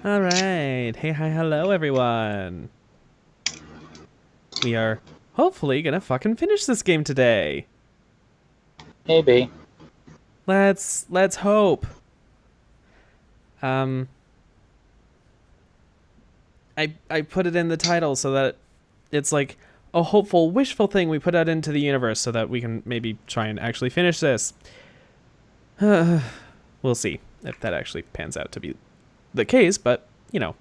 All right. Hey, hi, hello, everyone. We are hopefully gonna fucking finish this game today. Maybe. Let's hope. Um, I put it in the title so that it's like a hopeful, wishful thing we put out into the universe so that we can maybe try and actually finish this. We'll see if that actually pans out to be the case, but you know.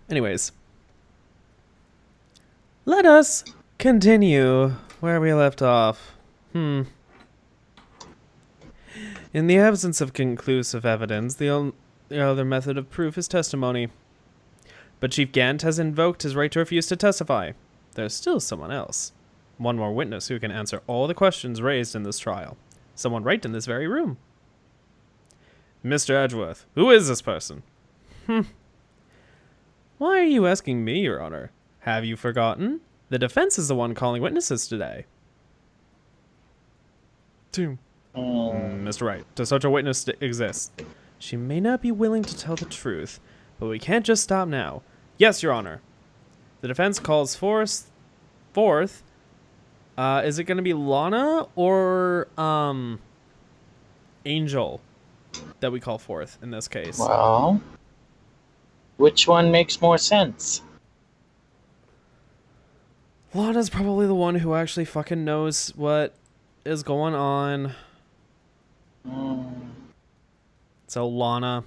Anyways, let us continue where we left off. In the absence of conclusive evidence, the only other method of proof is testimony. But Chief Gant has invoked his right to refuse to testify. There's still someone else. One more witness who can answer all the questions raised in this trial. Someone right in this very room. Mr. Edgeworth, who is this person? Why are you asking me, Your Honor? Have you forgotten? The defense is the one calling witnesses today. Mr. Wright, does such a witness exist? She may not be willing to tell the truth, but we can't just stop now. Yes, Your Honor. The defense calls forth. Is it going to be Lana or Angel that we call forth in this case? Well, which one makes more sense? Lana's probably the one who actually fucking knows what is going on. So Lana,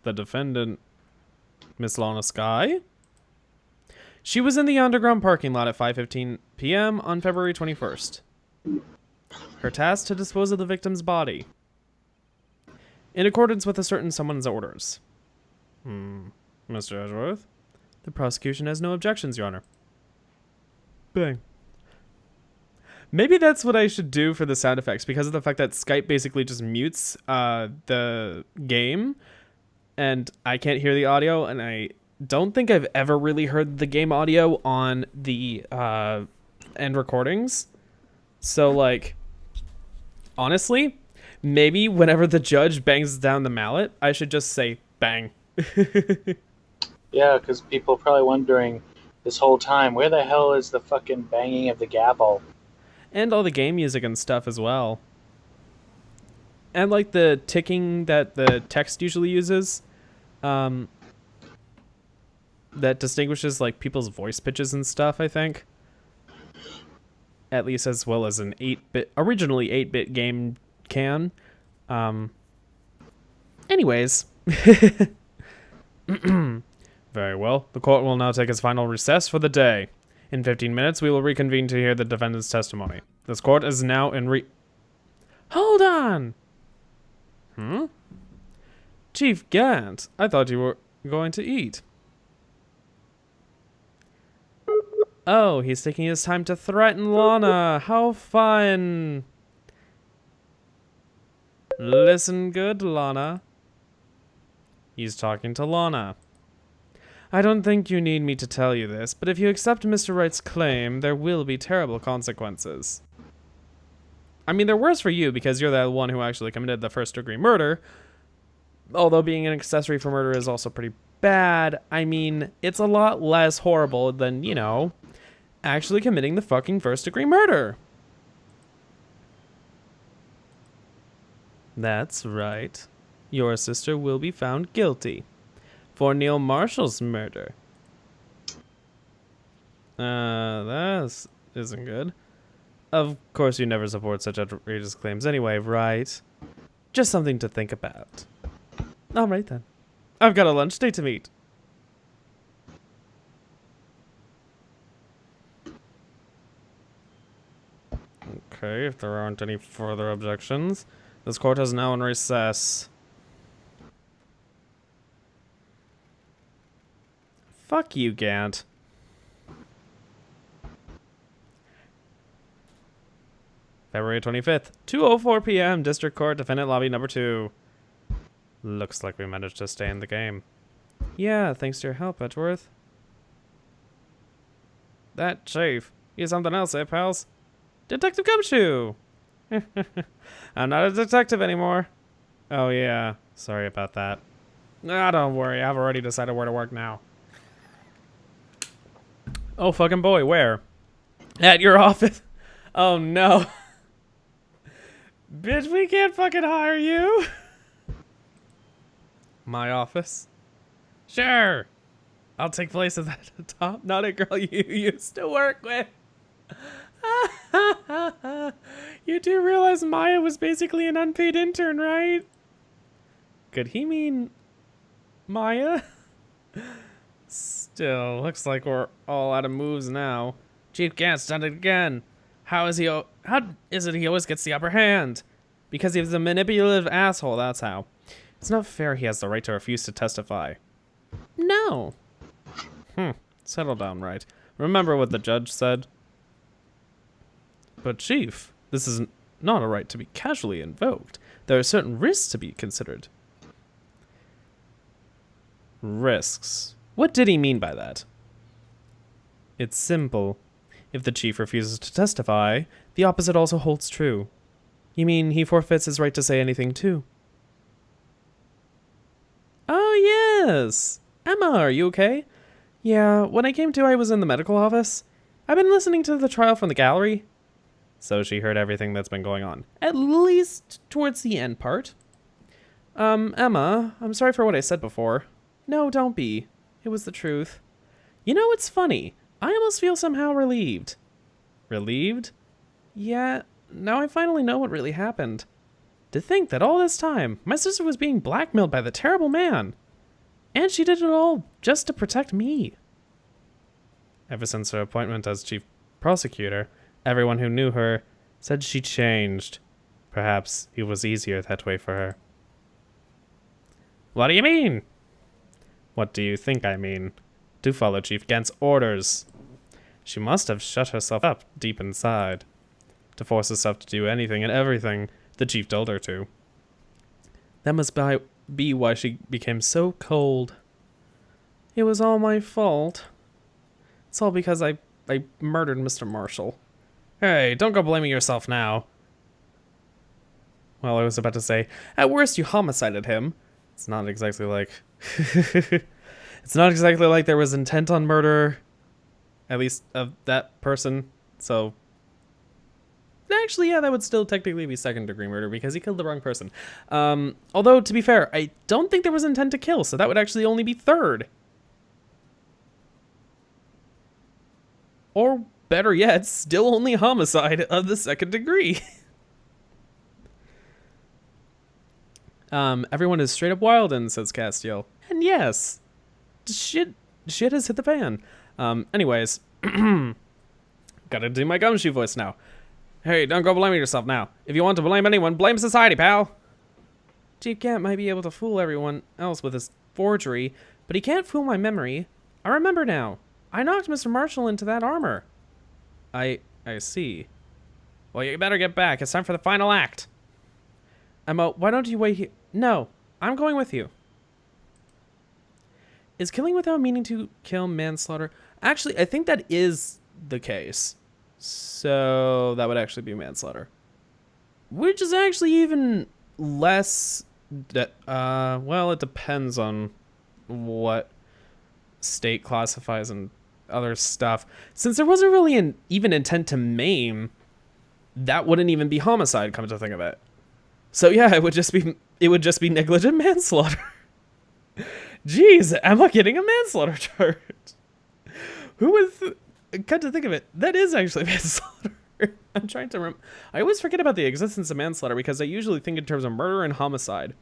the defendant, Miss Lana Sky. She was in the underground parking lot at 5:15 p.m. on February 21st. Her task to dispose of the victim's body, in accordance with a certain someone's orders. Mr. Edgeworth? The prosecution has no objections, Your Honor. Bang. Maybe that's what I should do for the sound effects, because of the fact that Skype basically just mutes the game, and I can't hear the audio, and I don't think I've ever really heard the game audio on the end recordings. So, like, honestly, maybe whenever the judge bangs down the mallet, I should just say bang. Yeah, because people are probably wondering this whole time, where the hell is the fucking banging of the gavel? And all the game music and stuff as well. And like the ticking that the text usually uses. That distinguishes like people's voice pitches and stuff, I think. At least as well as an 8-bit, originally 8-bit game can. Anyways. Very well. The court will now take its final recess for the day. In 15 minutes, we will reconvene to hear the defendant's testimony. This court is now in Hold on! Chief Gant, I thought you were going to eat. Oh, he's taking his time to threaten Lana. How fun! Listen good, Lana. He's talking to Lana. I don't think you need me to tell you this, but if you accept Mr. Wright's claim, there will be terrible consequences. I mean, they're worse for you because you're the one who actually committed the first-degree murder. Although being an accessory for murder is also pretty bad. I mean, it's a lot less horrible than, you know, actually committing the fucking first-degree murder. That's right. Your sister will be found guilty for Neil Marshall's murder. That isn't good. Of course you never support such outrageous claims anyway, right? Just something to think about. Alright then. I've got a lunch date to meet. Okay, if there aren't any further objections, this court is now in recess. Fuck you, Gant. February 25th, 2:04 p.m. District Court, Defendant Lobby Number 2. Looks like we managed to stay in the game. Yeah, thanks to your help, Edgeworth. That chief. He's something else, eh, pals? Detective Gumshoe! I'm not a detective anymore. Oh, yeah. Sorry about that. Ah, don't worry. I've already decided where to work now. Oh, fucking boy. Where? At your office. Oh, no. Bitch, we can't fucking hire you. My office? Sure. I'll take place at the top. Not a girl you used to work with. You do realize Maya was basically an unpaid intern, right? Could he mean Maya? Still, looks like we're all out of moves now. Chief Gant's done it again. How is it he always gets the upper hand? Because he's a manipulative asshole, that's how. It's not fair he has the right to refuse to testify. No. Settle down, Wright. Remember what the judge said? But Chief, this is not a right to be casually invoked. There are certain risks to be considered. Risks. What did he mean by that? It's simple. If the chief refuses to testify, the opposite also holds true. You mean he forfeits his right to say anything too? Oh, yes! Emma, are you okay? Yeah, when I came to, I was in the medical office. I've been listening to the trial from the gallery. So she heard everything that's been going on. At least towards the end part. Emma, I'm sorry for what I said before. No, don't be. It was the truth. You know, it's funny. I almost feel somehow relieved. Relieved? Yeah, now I finally know what really happened. To think that all this time, my sister was being blackmailed by the terrible man. And she did it all just to protect me. Ever since her appointment as chief prosecutor, everyone who knew her said she changed. Perhaps it was easier that way for her. What do you mean? What do you think I mean? To follow Chief Gant's orders. She must have shut herself up deep inside. To force herself to do anything and everything the chief told her to. That must be why she became so cold. It was all my fault. It's all because I murdered Mr. Marshall. Hey, don't go blaming yourself now. Well, I was about to say, at worst you homicided him. It's not exactly like... It's not exactly like there was intent on murder. At least of that person. So... Actually, yeah, that would still technically be second-degree murder because he killed the wrong person. Although, to be fair, I don't think there was intent to kill, so that would actually only be third. Or, better yet, still only homicide of the second degree. Everyone is straight up Wilden, says Castiel. And yes, shit has hit the fan. Anyways, gotta do my gumshoe voice now. Hey, don't go blaming yourself now. If you want to blame anyone, blame society, pal. Chief Gant might be able to fool everyone else with his forgery, but he can't fool my memory. I remember now. I knocked Mr. Marshall into that armor. I see. Well, you better get back. It's time for the final act. Emma, why don't you wait here? No, I'm going with you. Is killing without meaning to kill manslaughter? Actually, I think that is the case. So that would actually be manslaughter. Which is actually even less... well, it depends on what state classifies and other stuff. Since there wasn't really an even intent to maim, that wouldn't even be homicide, come to think of it. So yeah, it would just be negligent manslaughter. Jeez, am I getting a manslaughter charge? Who would come to think of it, that is actually manslaughter. I'm trying to I always forget about the existence of manslaughter because I usually think in terms of murder and homicide.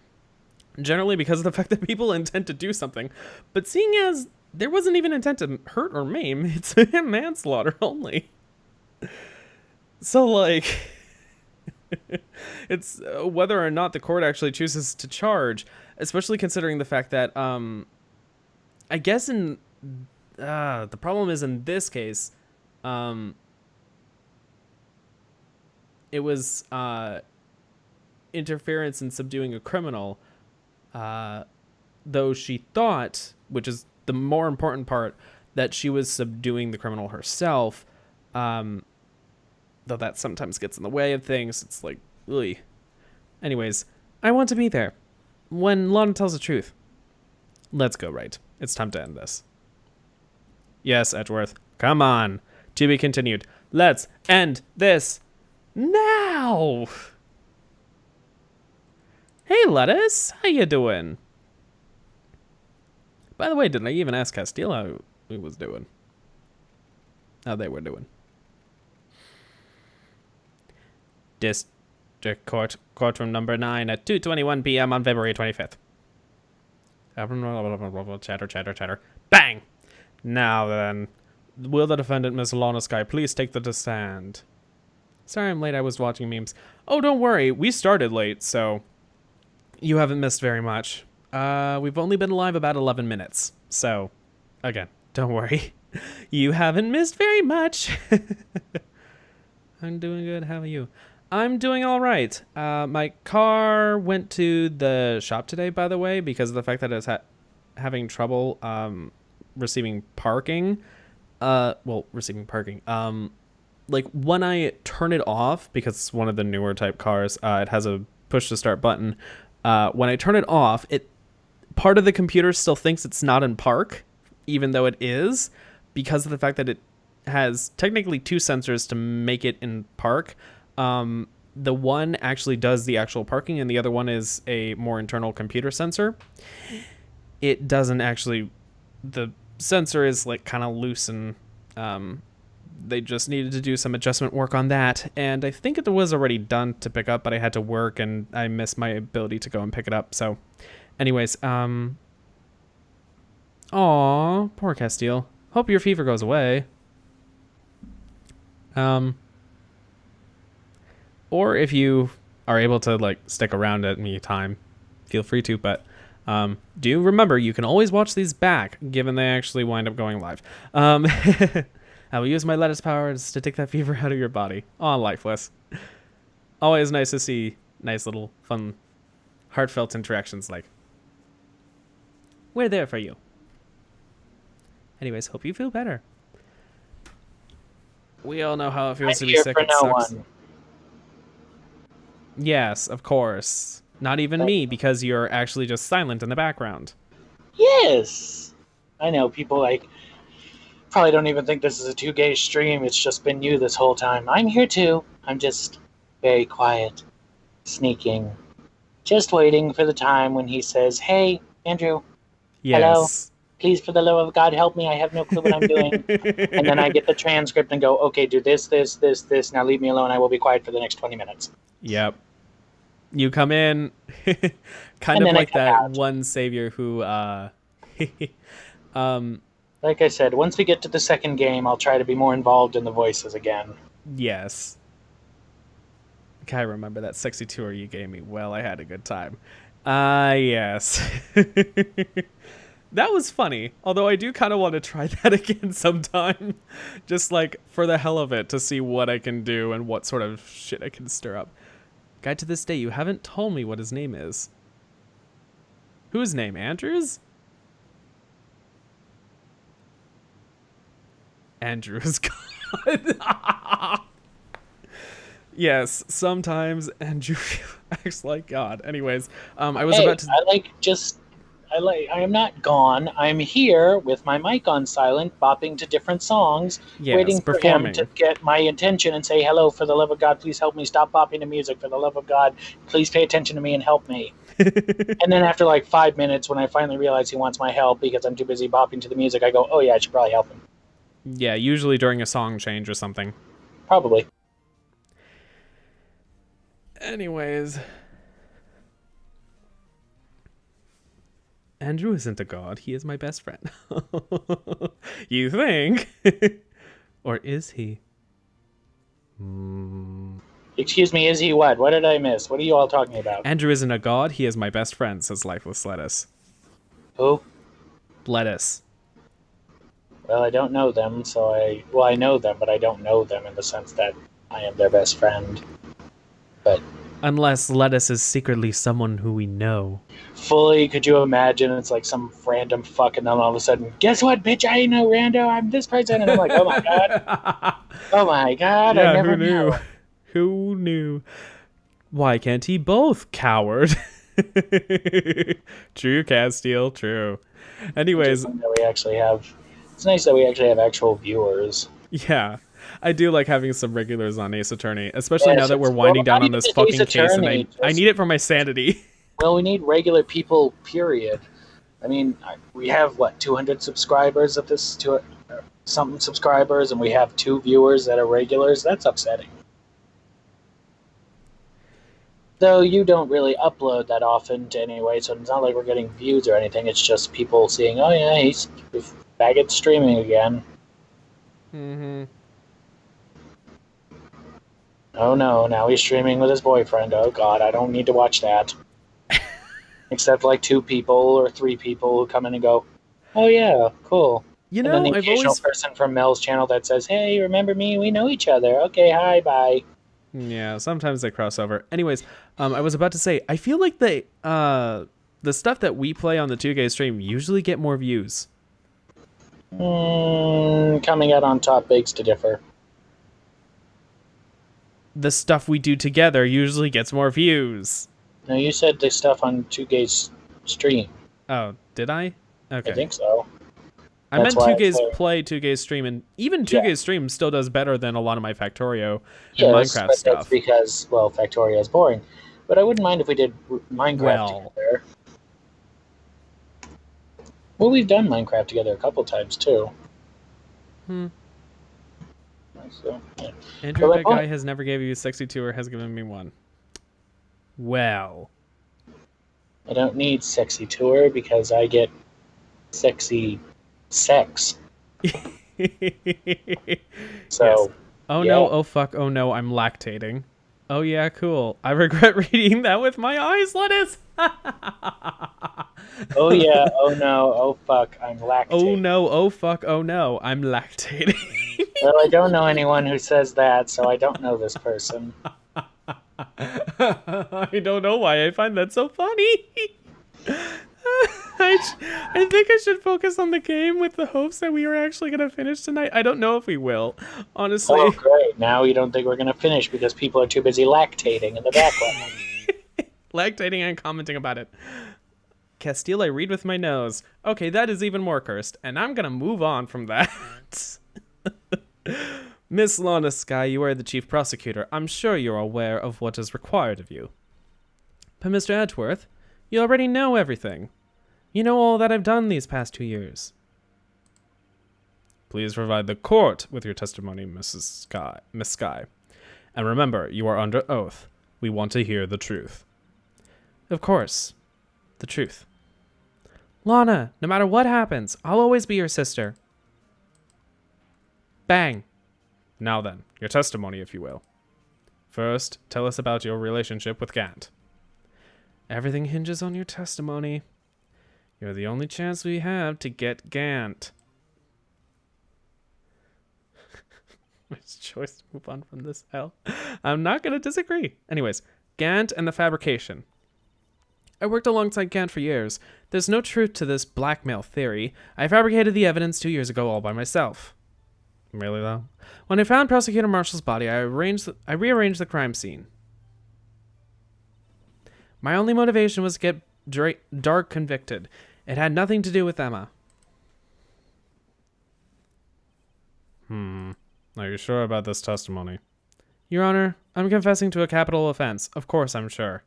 Generally because of the fact that people intend to do something. But seeing as there wasn't even intent to hurt or maim, it's manslaughter only. So like... it's whether or not the court actually chooses to charge, especially considering the fact that I guess in the problem is in this case it was interference in subduing a criminal, though she thought, which is the more important part, that she was subduing the criminal herself. Though that sometimes gets in the way of things. It's like, ugh. Anyways, I want to be there. When Lana tells the truth. Let's go, Wright. It's time to end this. Yes, Edgeworth. Come on. To be continued. Let's end this now. Hey, Lettuce. How you doing? By the way, did I even ask Castile how he was doing? How they were doing. District Court, courtroom number 9 at 2:21 p.m. on February 25th. Chatter, chatter, chatter. Bang! Now then, will the defendant, Miss Lana Sky, please take the stand? Sorry I'm late, I was watching memes. Oh, don't worry, we started late, so you haven't missed very much. We've only been live about 11 minutes, so, again, don't worry. You haven't missed very much. I'm doing good, how are you? I'm doing all right. My car went to the shop today, by the way, because of the fact that it's having trouble receiving parking. Receiving parking. Like when I turn it off, because it's one of the newer type cars, it has a push to start button. When I turn it off, part of the computer still thinks it's not in park, even though it is, because of the fact that it has technically 2 sensors to make it in park. The one actually does the actual parking, and the other one is a more internal computer sensor. It doesn't actually, the sensor is like kind of loose, and they just needed to do some adjustment work on that, and I think it was already done to pick up, but I had to work and I missed my ability to go and pick it up. So anyways, aw, poor Castile. Hope your fever goes away. Or if you are able to like stick around at any time, feel free to, but do remember you can always watch these back, given they actually wind up going live. I will use my lettuce powers to take that fever out of your body. Aw, lifeless. Always nice to see nice little fun, heartfelt interactions like, we're there for you. Anyways, hope you feel better. We all know how it feels to be sick. I'm here for no sucks. one. Yes, of course. Not even me, because you're actually just silent in the background. Yes! I know, people like probably don't even think this is a 2Gay stream. It's just been you this whole time. I'm here too. I'm just very quiet, sneaking, just waiting for the time when he says, hey, Andrew, Yes. hello, please, for the love of God, help me. I have no clue what I'm doing. And then I get the transcript and go, okay, do this, this, this, this. Now leave me alone. I will be quiet for the next 20 minutes. Yep. You come in, kind of like that out. One savior who, like I said, once we get to the second game, I'll try to be more involved in the voices again. Yes. I remember that sexy tour you gave me. Well, I had a good time. Yes. That was funny. Although I do kind of want to try that again sometime. Just like for the hell of it, to see what I can do and what sort of shit I can stir up. Guy, to this day, you haven't told me what his name is. Whose name? Andrew's? Andrew's God. Yes, sometimes Andrew acts like God. Anyways, I was about to... I am not gone. I'm here with my mic on silent, bopping to different songs, yes, waiting for performing. him to get my attention and say, hello, for the love of God, please help me. Stop bopping to music. For the love of God, please pay attention to me and help me. And then after like 5 minutes, when I finally realize he wants my help because I'm too busy bopping to the music, I go, oh yeah, I should probably help him. Yeah, usually during a song change or something. Probably. Anyways... Andrew isn't a god. He is my best friend. You think? Or is he? Excuse me, is he what? What did I miss? What are you all talking about? Andrew isn't a god. He is my best friend, says Lifeless Lettuce. Who? Lettuce. Well, I don't know them, so I know them, but I don't know them in the sense that I am their best friend. But... Unless Lettuce is secretly someone who we know. Fully, could you imagine? It's like some random fuck, and then all of a sudden, guess what, bitch? I ain't no rando. I'm this person, and I'm like, oh my god. Oh my god, I Yeah, never who knew? knew. Who knew? Why can't he both, coward? True, Castile, true. Anyways, Interesting that we actually have. It's nice that we actually have actual viewers. yeah. I do like having some regulars on Ace Attorney, especially now Yes, that we're it's well, winding down not on even this just Ace fucking case, and Attorney. I need it for my sanity. Well, we need regular people. Period. I mean, we have what 200 subscribers at this to something subscribers, and we have 2 viewers that are regulars. That's upsetting. Though you don't really upload that often to anyway, so it's not like we're getting views or anything. It's just people seeing, oh yeah, he's back at streaming again. Mm-hmm. Oh no, now he's streaming with his boyfriend. Oh god, I don't need to watch that. Except like 2 people or 3 people who come in and go, oh yeah, cool. You And then know, the I've occasional always... person from Mel's channel that says, hey, remember me? We know each other. Okay, hi, bye. Yeah, sometimes they cross over. Anyways, I was about to say, I feel like the stuff that we play on the 2Gay stream usually get more views. Coming out on top begs to differ. The stuff we do together usually gets more views. No, you said the stuff on 2Gay's stream. Oh, did I? Okay. I think so. I meant That's why 2Gays I say- play, 2Gays stream, and even 2Gays stream still does better than a lot of my Factorio and Yes, Minecraft but stuff. that's because, well, Factorio is boring. But I wouldn't mind if we did Minecraft together. Well, we've done Minecraft together a couple times, too. So, yeah. Andrew, But that guy has never gave you a sexy tour, has given me one. Well. I don't need sexy tour because I get sexy sex. So, Yes. Oh yeah. no, oh fuck, oh no, I'm lactating. Oh yeah, cool. I regret reading that with my eyes, lettuce! Oh yeah, oh no, oh fuck, I'm lactating. Oh no, oh fuck, oh no, I'm lactating. Well, I don't know anyone who says that, so I don't know this person. I don't know why I find that so funny. I think I should focus on the game with the hopes that we are actually going to finish tonight. I don't know if we will, honestly. Oh, great. Now you don't think we're going to finish because people are too busy lactating in the background. Lactating and commenting about it. Castile, I read with my nose. Okay, that is even more cursed, and I'm going to move on from that. Miss Lana Sky, you are the chief prosecutor. I'm sure you're aware of what is required of you. But Mr. Edgeworth, you already know everything. You know all that I've done these past 2 years. Please provide the court with your testimony, Miss Sky. And remember, you are under oath. We want to hear the truth. Of course. The truth. Lana, no matter what happens, I'll always be your sister. Bang. Now then, your testimony, if you will. First, tell us about your relationship with Gant. Everything hinges on your testimony. You're the only chance we have to get Gant. It's choice to move on from this hell. I'm not going to disagree. Anyways, Gant and the fabrication. I worked alongside Gant for years. There's no truth to this blackmail theory. I fabricated the evidence 2 years ago all by myself. Really, though? When I found Prosecutor Marshall's body, I rearranged the crime scene. My only motivation was to get Dark convicted. It had nothing to do with Emma. Are you sure about this testimony? Your Honor, I'm confessing to a capital offense. Of course I'm sure.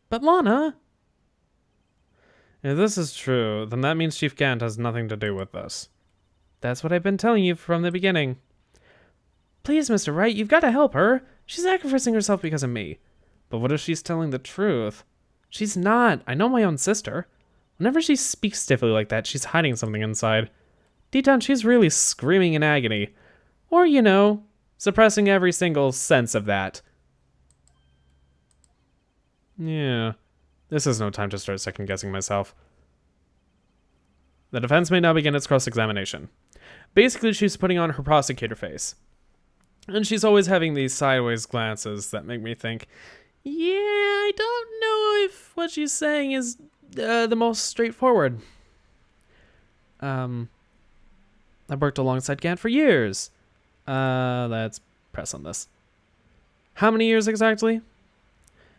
But Lana... If this is true, then that means Chief Gant has nothing to do with this. That's what I've been telling you from the beginning. Please, Mr. Wright, you've got to help her. She's sacrificing herself because of me. But what if she's telling the truth? She's not. I know my own sister. Whenever she speaks stiffly like that, she's hiding something inside. Deep down, she's really screaming in agony. Or, you know, suppressing every single sense of that. Yeah. This is no time to start second-guessing myself. The defense may now begin its cross-examination. Basically, she's putting on her prosecutor face. And she's always having these sideways glances that make me think, Yeah, I don't know if what she's saying is the most straightforward. I've worked alongside Gant for years. Let's press on this. How many years exactly?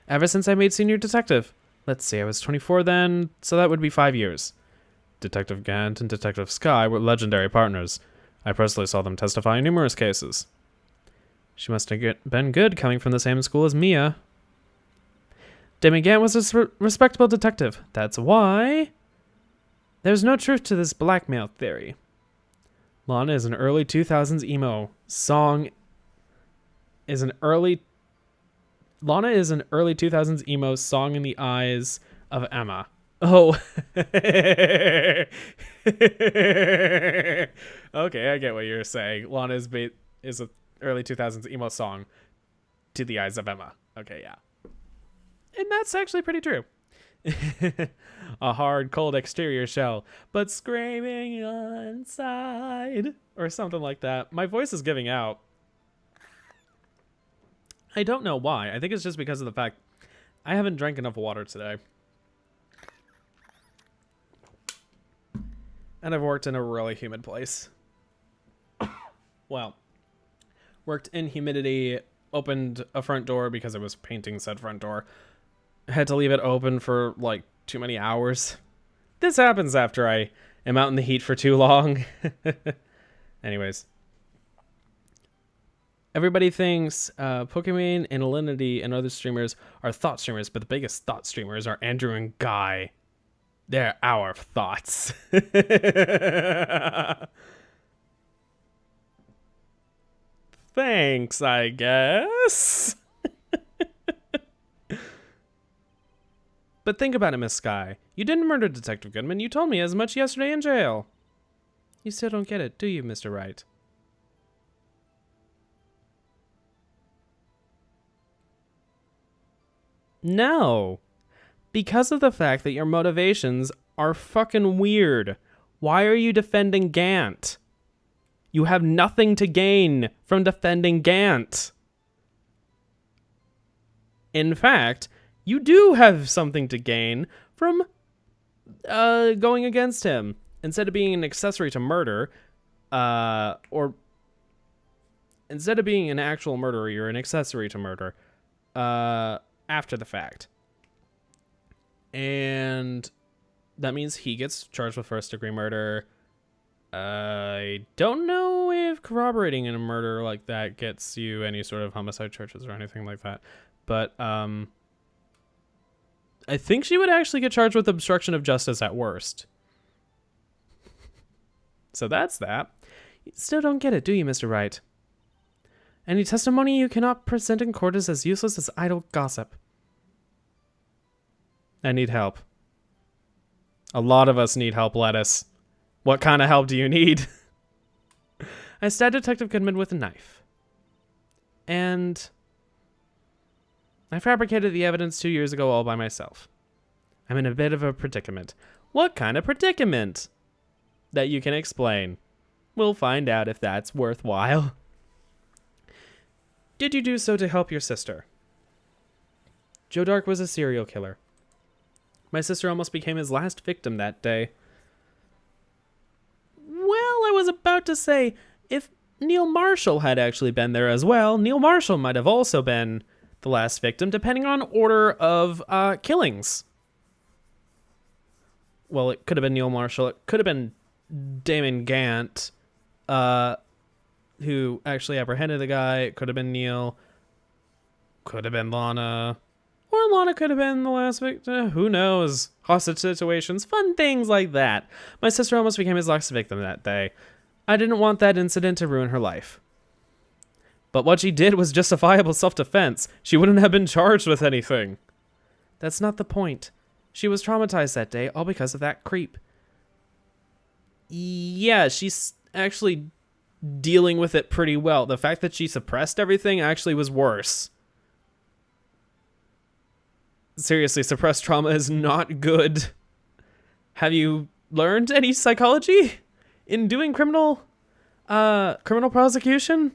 Ever since I made senior detective. Let's see, I was 24 then, so that would be 5 years. Detective Gant and Detective Sky were legendary partners. I personally saw them testify in numerous cases. She must have been good coming from the same school as Mia. Demi Gant was a respectable detective. That's why there's no truth to this blackmail theory. Lana is an early 2000s emo song. Lana is an early 2000s emo song in the eyes of Emma. Oh. Okay, I get what you're saying. Lana is a early 2000s emo song to the eyes of Emma. Okay, yeah. And that's actually pretty true. A hard, cold exterior shell, but screaming inside. Or something like that. My voice is giving out. I don't know why. I think it's just because of the fact I haven't drank enough water today. And I've worked in a really humid place. Well, worked in humidity, opened a front door because I was painting said front door. Had to leave it open for like too many hours. This happens after I am out in the heat for too long. Anyways. Everybody thinks Pokemon and Alinity and other streamers are thought streamers, but the biggest thought streamers are Andrew and Guy. They're our thoughts. Thanks, I guess. But think about it, Miss Sky. You didn't murder Detective Goodman. You told me as much yesterday in jail. You still don't get it, do you, Mr. Wright? No. Because of the fact that your motivations are fucking weird. Why are you defending Gant? You have nothing to gain from defending Gant. In fact, you do have something to gain from going against him. Instead of being an accessory to murder, or instead of being an actual murderer, you're an accessory to murder after the fact. And that means he gets charged with first-degree murder. I don't know if corroborating in a murder like that gets you any sort of homicide charges or anything like that. But I think she would actually get charged with obstruction of justice at worst. So that's that. You still don't get it, do you, Mr. Wright? Any testimony you cannot present in court is as useless as idle gossip. I need help. A lot of us need help, Lettuce. What kind of help do you need? I stabbed Detective Goodman with a knife. And I fabricated the evidence 2 years ago all by myself. I'm in a bit of a predicament. What kind of predicament? That you can explain. We'll find out if that's worthwhile. Did you do so to help your sister? Joe Dark was a serial killer. My sister almost became his last victim that day. Well, I was about to say, if Neil Marshall had actually been there as well, Neil Marshall might have also been the last victim, depending on order of killings. Well, it could have been Neil Marshall. It could have been Damon Gant, who actually apprehended the guy. It could have been Neil. Could have been Lana. Or Lana could have been the last victim. Who knows? Hostage situations, fun things like that. My sister almost became his last victim that day. I didn't want that incident to ruin her life. But what she did was justifiable self-defense. She wouldn't have been charged with anything. That's not the point. She was traumatized that day, all because of that creep. Yeah, she's actually dealing with it pretty well. The fact that she suppressed everything actually was worse. Seriously, suppressed trauma is not good. Have you learned any psychology in doing criminal prosecution?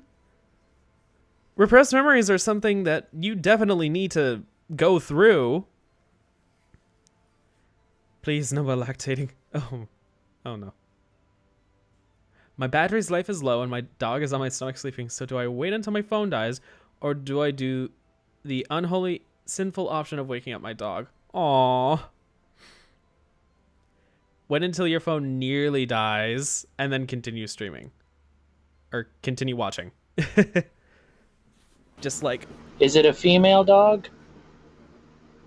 Repressed memories are something that you definitely need to go through. Please, no more lactating. Oh no. My battery's life is low and my dog is on my stomach sleeping, so do I wait until my phone dies, or do I do the unholy, sinful option of waking up my dog? Aww. Wait until your phone nearly dies, and then continue streaming. Or continue watching. Just like... Is it a female dog?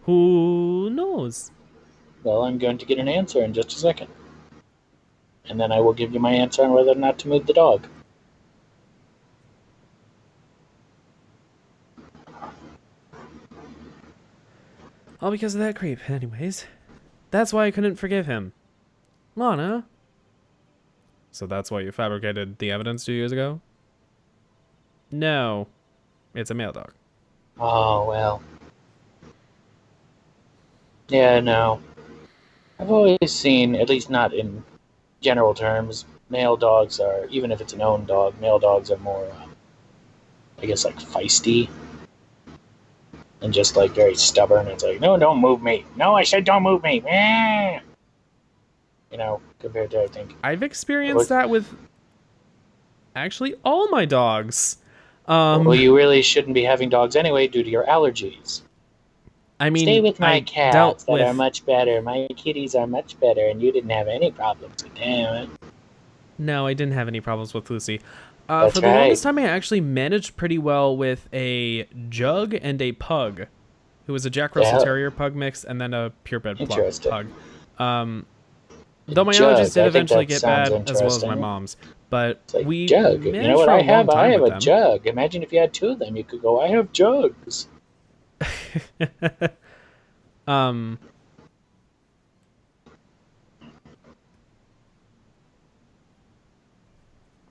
Who knows? Well, I'm going to get an answer in just a second. And then I will give you my answer on whether or not to move the dog. All because of that creep. Anyways, that's why I couldn't forgive him. Lana? So that's why you fabricated the evidence 2 years ago? No. It's a male dog. Oh, well. Yeah, no. I've always seen, at least not in general terms, male dogs are, even if it's an owned dog, male dogs are more, I guess, like feisty. And just like very stubborn. It's like, no, don't move me. No, I said don't move me. You know, compared to, I think. I've experienced that with actually all my dogs. Well, you really shouldn't be having dogs anyway due to your allergies. I mean, stay with my cats that with... are much better. My kitties are much better, and you didn't have any problems with them. No, I didn't have any problems with Lucy. That's for the right. longest time, I actually managed pretty well with a jug and a pug, who was a Jack Russell Terrier pug mix, and then a purebred pug. Though my allergies did eventually get bad, as well as my mom's. But like, we jug. You know what for I a have? long I time have with a them. jug. Imagine if you had two of them. You could go, I have jugs.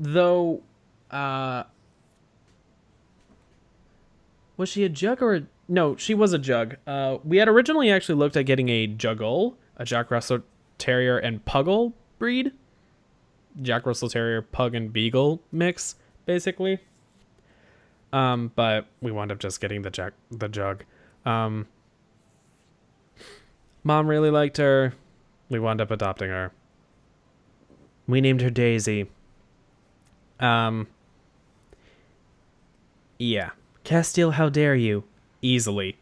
Though, was she a jug or no? She was a jug. We had originally actually looked at getting a juggle, a Jack Russell Terrier and Puggle breed. Jack Russell Terrier, Pug, and Beagle mix, basically. But we wound up just getting the jug. Mom really liked her. We wound up adopting her. We named her Daisy. Yeah. Castile, how dare you? Easily.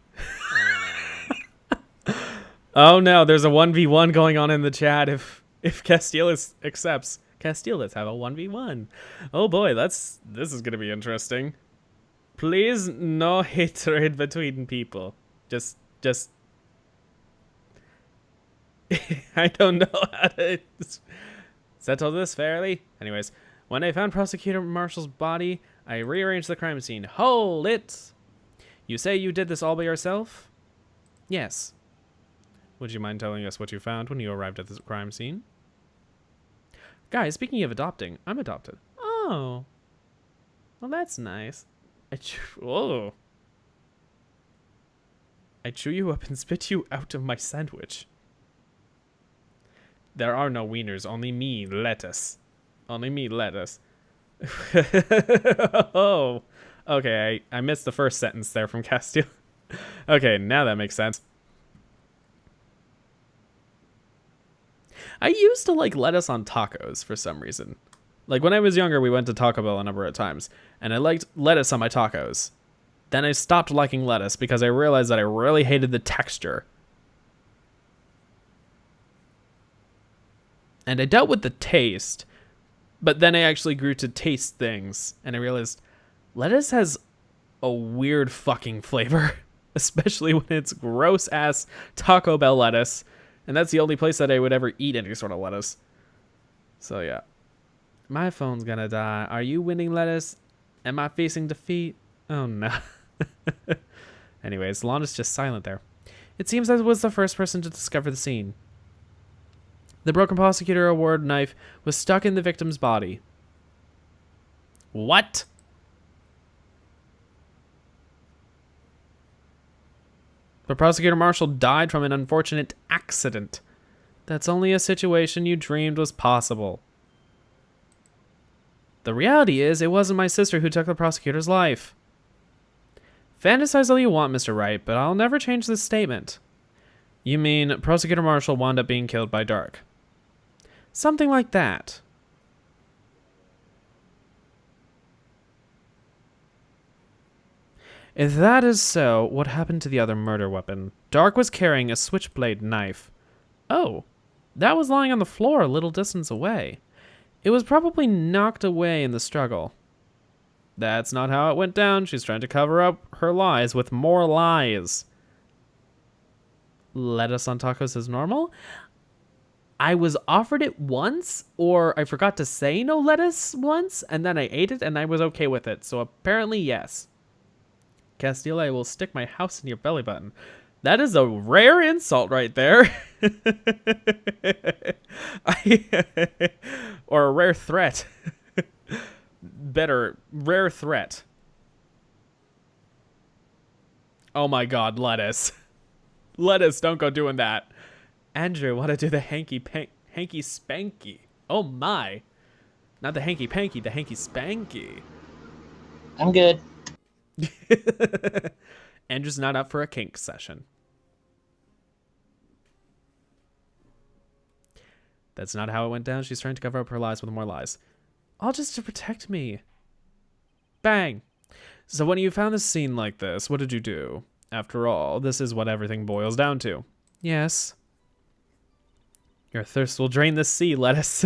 Oh no, there's a 1v1 going on in the chat if Castile accepts. Castile, let's have a 1v1. Oh boy, this is gonna be interesting. Please, no hatred between people. Just I don't know how to settle this fairly. Anyways, when I found Prosecutor Marshall's body, I rearranged the crime scene. Hold it! You say you did this all by yourself? Yes. Would you mind telling us what you found when you arrived at the crime scene? Guys, speaking of adopting, I'm adopted. Oh. Well, that's nice. Whoa. I chew you up and spit you out of my sandwich. There are no wieners, only me, lettuce. Only me, lettuce. Oh. Okay, I missed the first sentence there from Castile. Okay, now that makes sense. I used to like lettuce on tacos for some reason. Like when I was younger, we went to Taco Bell a number of times, and I liked lettuce on my tacos. Then I stopped liking lettuce because I realized that I really hated the texture. And I dealt with the taste, but then I actually grew to taste things, and I realized lettuce has a weird fucking flavor, especially when it's gross-ass Taco Bell lettuce, and that's the only place that I would ever eat any sort of lettuce. So yeah. My phone's gonna die. Are you winning, lettuce? Am I facing defeat? Oh no. Anyways, Lana's just silent there. It seems I was the first person to discover the scene. The broken prosecutor award knife was stuck in the victim's body. What? But Prosecutor Marshall died from an unfortunate accident. That's only a situation you dreamed was possible. The reality is, it wasn't my sister who took the prosecutor's life. Fantasize all you want, Mr. Wright, but I'll never change this statement. You mean Prosecutor Marshall wound up being killed by Dark? Something like that. If that is so, what happened to the other murder weapon? Dark was carrying a switchblade knife. Oh, that was lying on the floor a little distance away. It was probably knocked away in the struggle. That's not how it went down. She's trying to cover up her lies with more lies. Lettuce on tacos is normal? I was offered it once, or I forgot to say no lettuce once, and then I ate it and I was okay with it. So apparently, yes. Castile, I will stick my house in your belly button. That is a rare insult right there. Or a rare threat. Better, rare threat. Oh my god, lettuce. Lettuce, don't go doing that. Andrew, wanna do the hanky spanky. Oh my. Not the hanky panky, the hanky spanky. I'm good. Andrew's not up for a kink session. That's not how it went down. She's trying to cover up her lies with more lies. All just to protect me. Bang. So when you found a scene like this, what did you do? After all, this is what everything boils down to. Yes. Your thirst will drain the sea, lettuce.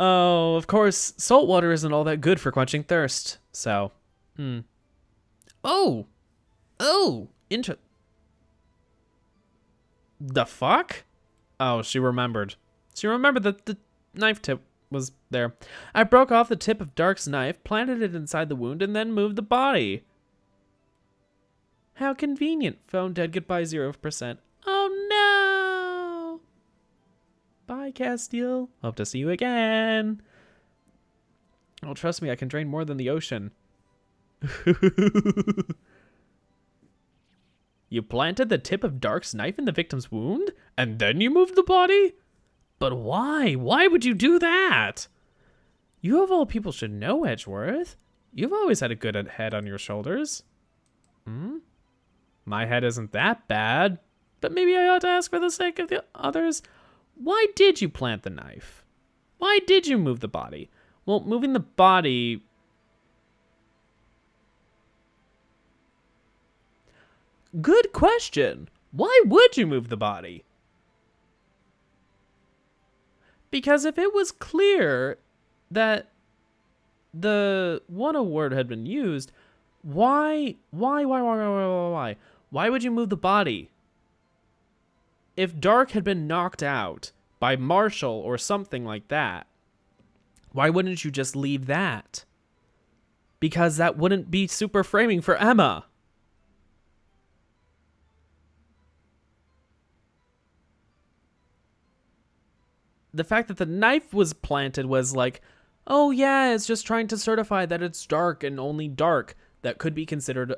Oh, of course, salt water isn't all that good for quenching thirst. So, Oh! The fuck? Oh, she remembered. She remembered that the knife tip was there. I broke off the tip of Dark's knife, planted it inside the wound, and then moved the body. How convenient. Phone dead, goodbye 0%. Oh no! Bye, Castile. Hope to see you again. Oh, trust me, I can drain more than the ocean. You planted the tip of Dark's knife in the victim's wound, and then you moved the body? But why? Why would you do that? You of all people should know, Edgeworth. You've always had a good head on your shoulders. My head isn't that bad, but maybe I ought to ask for the sake of the others. Why did you plant the knife? Why did you move the body? Well, moving the body... Good question. Why would you move the body? Because if it was clear that the one award had been used, why would you move the body? If Dark had been knocked out by Marshall or something like that, why wouldn't you just leave that? Because that wouldn't be super framing for Emma. The fact that the knife was planted was like, oh yeah, it's just trying to certify that it's Dark and only Dark that could be considered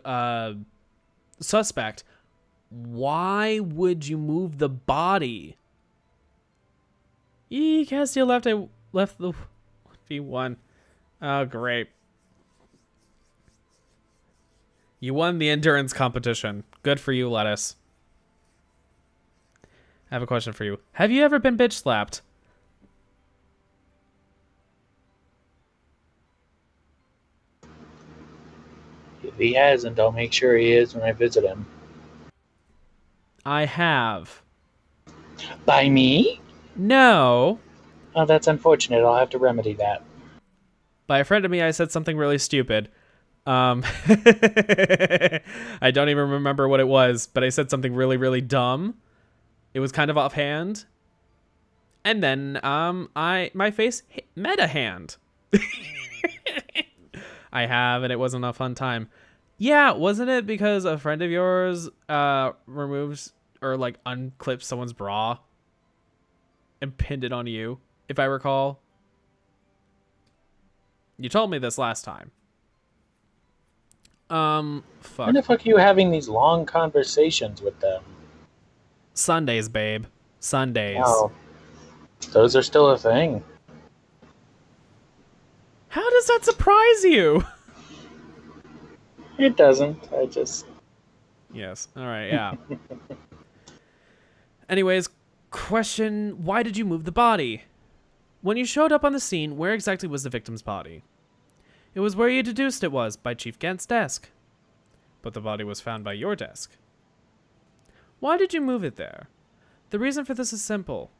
suspect. Why would you move the body? Castile left the 1v1. Oh, great. You won the endurance competition. Good for you, Lettuce. I have a question for you. Have you ever been bitch slapped? If he hasn't, I'll make sure he is when I visit him. I have. By me? No. Oh, that's unfortunate. I'll have to remedy that. By a friend of me, I said something really stupid. I don't even remember what it was, but I said something really, really dumb. It was kind of offhand. And then my face met a hand. I have, and it wasn't a fun time. Yeah, wasn't it because a friend of yours removes or like unclips someone's bra and pinned it on you, if I recall? You told me this last time. Fuck. When the fuck are you having these long conversations with them? Sundays, babe. Sundays. Oh, those are still a thing. How does that surprise you? It doesn't. I just... Yes. All right, yeah. Anyways, question, why did you move the body? When you showed up on the scene, where exactly was the victim's body? It was where you deduced it was, by Chief Gant's desk. But the body was found by your desk. Why did you move it there? The reason for this is simple.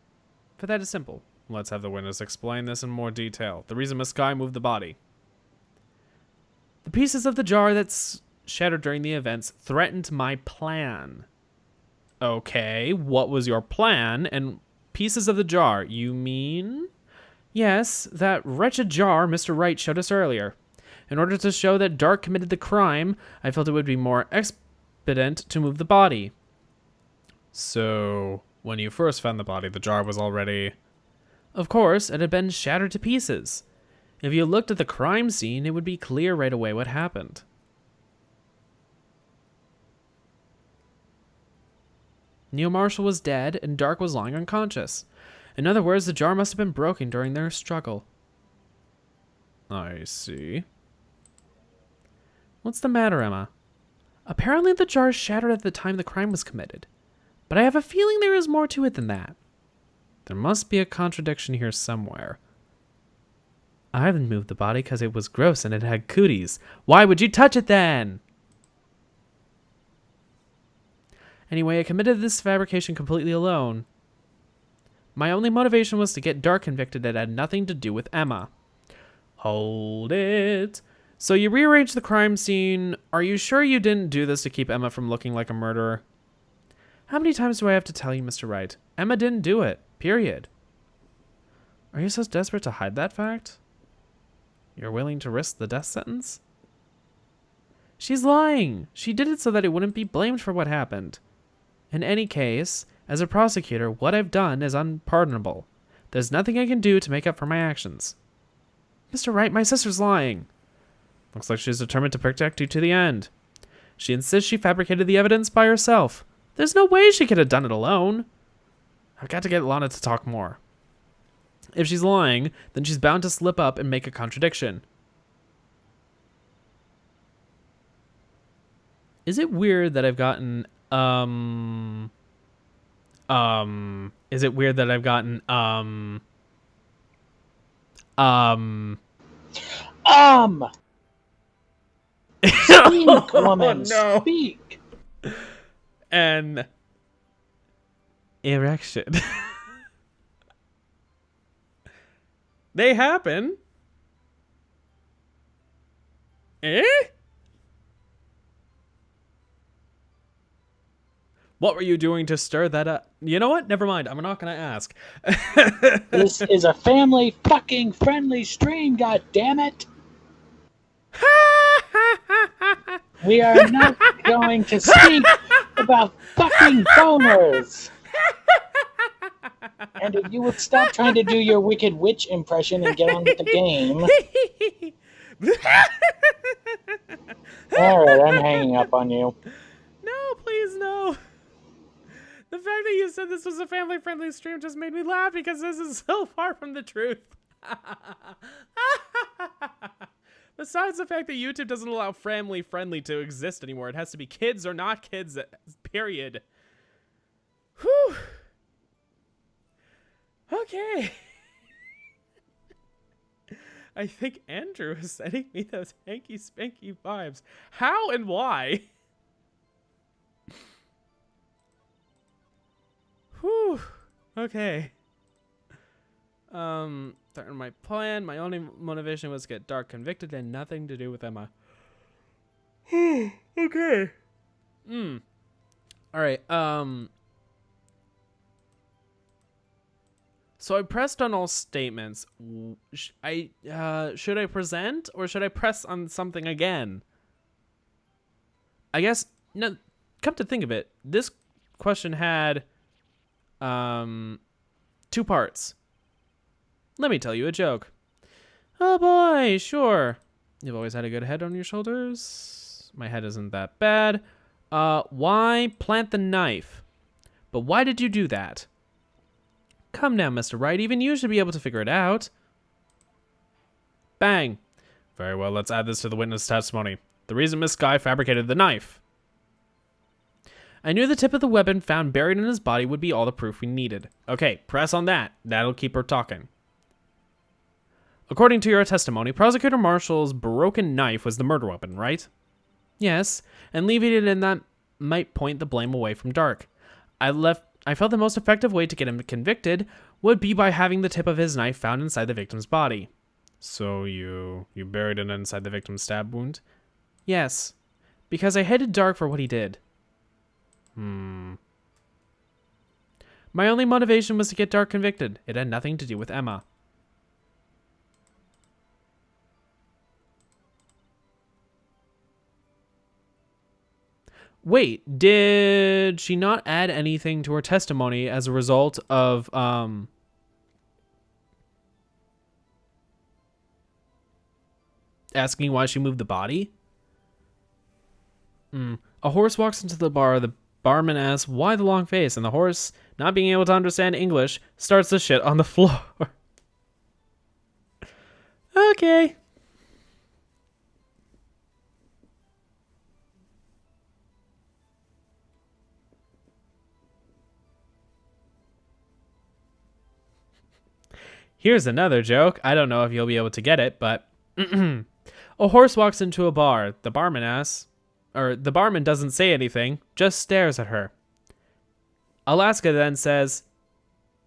For that is simple. Let's have the witness explain this in more detail. The reason Miss Sky moved the body. The pieces of the jar that's shattered during the events threatened my plan. Okay, what was your plan? And pieces of the jar, you mean? Yes, that wretched jar Mr. Wright showed us earlier. In order to show that Dark committed the crime, I felt it would be more expedient to move the body. So, when you first found the body, the jar was already... Of course, it had been shattered to pieces. If you looked at the crime scene, it would be clear right away what happened. Neil Marshall was dead, and Dark was lying unconscious. In other words, the jar must have been broken during their struggle. I see. What's the matter, Emma? Apparently the jar shattered at the time the crime was committed. But I have a feeling there is more to it than that. There must be a contradiction here somewhere. I haven't moved the body because it was gross and it had cooties. Why would you touch it then? Anyway, I committed this fabrication completely alone. My only motivation was to get Dark convicted. It had nothing to do with Emma. Hold it. So you rearranged the crime scene. Are you sure you didn't do this to keep Emma from looking like a murderer? How many times do I have to tell you, Mr. Wright? Emma didn't do it. Period. Are you so desperate to hide that fact? You're willing to risk the death sentence? She's lying. She did it so that it wouldn't be blamed for what happened. In any case, as a prosecutor, what I've done is unpardonable. There's nothing I can do to make up for my actions. Mr. Wright, my sister's lying. Looks like she's determined to protect you to the end. She insists she fabricated the evidence by herself. There's no way she could have done it alone. I've got to get Lana to talk more. If she's lying, then she's bound to slip up and make a contradiction. Is it weird that I've gotten, is it weird that I've gotten, Speak, woman, no. speak. An erection. They happen. Eh? What were you doing to stir that up? You know what? Never mind. I'm not gonna ask. This is a family fucking friendly stream, god damn it. We are not going to speak about fucking boners. And if you would stop trying to do your Wicked Witch impression and get on with the game. Alright, I'm hanging up on you. No, please, no. The fact that you said this was a family-friendly stream just made me laugh because this is so far from the truth. Besides the fact that YouTube doesn't allow family-friendly to exist anymore, it has to be kids or not kids, period. Whew. Okay. I think Andrew is sending me those hanky-spanky vibes. How and why? Whew. Okay. My plan, my only motivation was to get Dark convicted and nothing to do with Emma. Okay. Alright, so I pressed on all statements. Should I present or should I press on something again? I guess, no, come to think of it, this question had, 2 parts. Let me tell you a joke. Oh boy, sure. You've always had a good head on your shoulders. My head isn't that bad. Why plant the knife? But why did you do that? Come now, Mr. Wright. Even you should be able to figure it out. Bang. Very well, let's add this to the witness testimony. The reason Miss Sky fabricated the knife. I knew the tip of the weapon found buried in his body would be all the proof we needed. Okay, press on that. That'll keep her talking. According to your testimony, Prosecutor Marshall's broken knife was the murder weapon, right? Yes, and leaving it in that might point the blame away from Dark. I felt the most effective way to get him convicted would be by having the tip of his knife found inside the victim's body. So you buried it inside the victim's stab wound? Yes, because I hated Dark for what he did. My only motivation was to get Dark convicted. It had nothing to do with Emma. Wait, did she not add anything to her testimony as a result of, asking why she moved the body? A horse walks into the bar. The barman asks, why the long face? And the horse, not being able to understand English, starts to shit on the floor. Okay. Here's another joke. I don't know if you'll be able to get it, but a horse walks into a bar. The barman doesn't say anything, just stares at her. Alaska then says,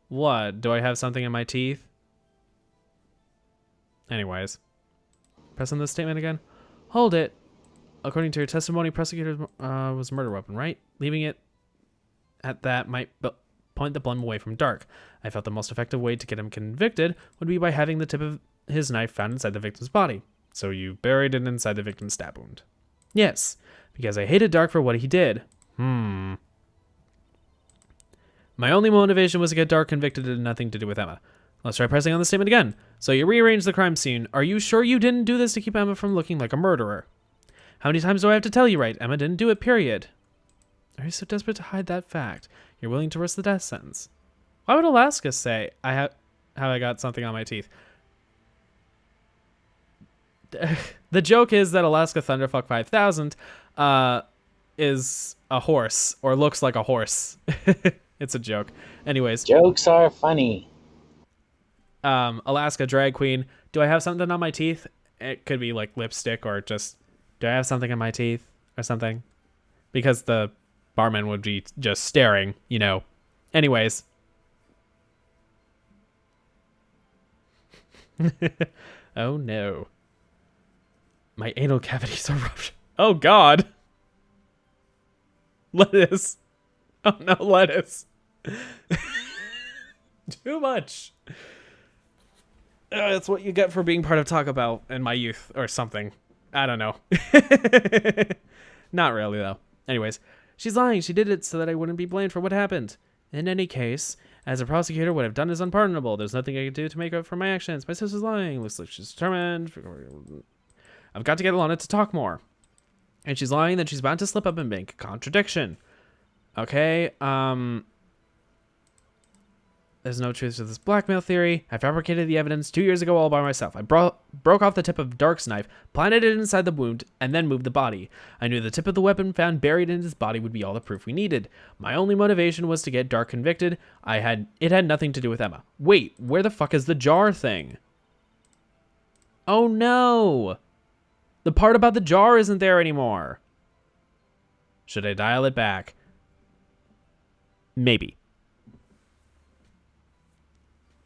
what, do I have something in my teeth? Anyways, press on this statement again. Hold it. According to your testimony, prosecutor was a murder weapon, right? Leaving it at that might point the blame away from Dark. I felt the most effective way to get him convicted would be by having the tip of his knife found inside the victim's body. So you buried it inside the victim's stab wound. Yes, because I hated Dark for what he did. My only motivation was to get Dark convicted and nothing to do with Emma. Let's try pressing on the statement again. So you rearranged the crime scene. Are you sure you didn't do this to keep Emma from looking like a murderer? How many times do I have to tell you, right? Emma didn't do it, period. Are you so desperate to hide that fact? You're willing to risk the death sentence. Why would Alaska say how I got something on my teeth? The joke is that Alaska Thunderfuck 5000 is a horse, or looks like a horse. It's a joke. Anyways. Jokes are funny. Alaska Drag Queen. Do I have something on my teeth? It could be like lipstick, or just, do I have something in my teeth or something? Because the barman would be just staring, you know. Anyways. Oh no. My anal cavities are ruptured. Oh god. Lettuce. Oh no, lettuce. Too much. That's what you get for being part of Taco Bell in my youth, or something. I don't know. Not really, though. Anyways, she's lying. She did it so that I wouldn't be blamed for what happened. In any case, as a prosecutor, what I've done is unpardonable. There's nothing I can do to make up for my actions. My sister's lying. Looks like she's determined. I've got to get Alana to talk more. And she's lying that she's bound to slip up and make a contradiction. Okay, there's no truth to this blackmail theory. I fabricated the evidence 2 years ago all by myself. I broke off the tip of Dark's knife, planted it inside the wound, and then moved the body. I knew the tip of the weapon found buried in his body would be all the proof we needed. My only motivation was to get Dark convicted. It had nothing to do with Emma. Wait, where the fuck is the jar thing? Oh no! The part about the jar isn't there anymore. Should I dial it back? Maybe.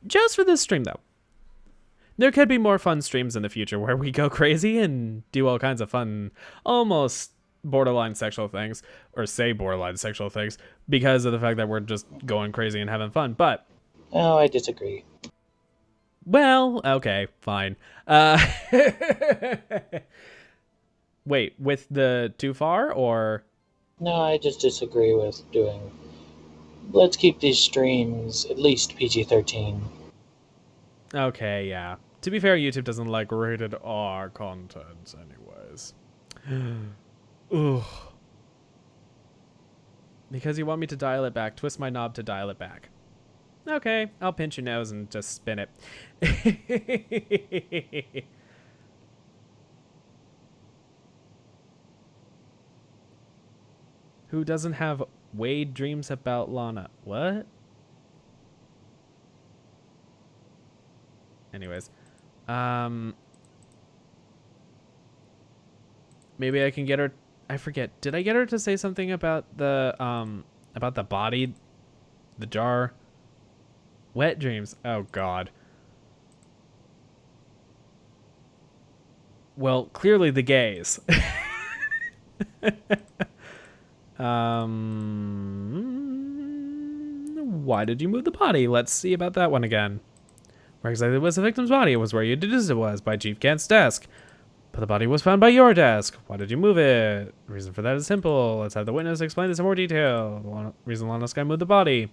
Just for this stream, though. There could be more fun streams in the future where we go crazy and do all kinds of fun, almost borderline sexual things, or say borderline sexual things, because of the fact that we're just going crazy and having fun, but... Oh, I disagree. Well, okay, fine. Wait, with the too far, or...? No, I just disagree with doing... Let's keep these streams at least PG-13. Okay, yeah. To be fair, YouTube doesn't like rated R content anyways. Ugh. Because you want me to dial it back, twist my knob to dial it back. Okay, I'll pinch your nose and just spin it. Who doesn't have Wade dreams about Lana? What? Anyways. Maybe I can get her. I forget. Did I get her to say something about the body, the jar? Wet dreams. Oh God. Well, clearly the gays. Why did you move the body? Let's see about that one again. Where exactly was the victim's body? It was where you deduced it was, by Chief Kent's desk. But the body was found by your desk. Why did you move it? The reason for that is simple. Let's have the witness explain this in more detail. The reason Lana Sky moved the body.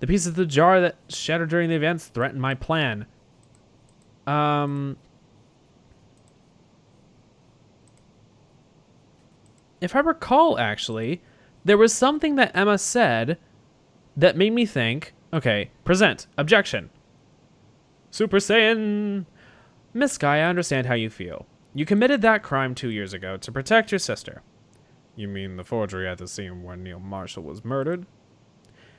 The pieces of the jar that shattered during the events threatened my plan. If I recall, actually, there was something that Emma said that made me think, okay, present, objection. Super Saiyan. Miss Sky, I understand how you feel. You committed that crime 2 years ago to protect your sister. You mean the forgery at the scene where Neil Marshall was murdered?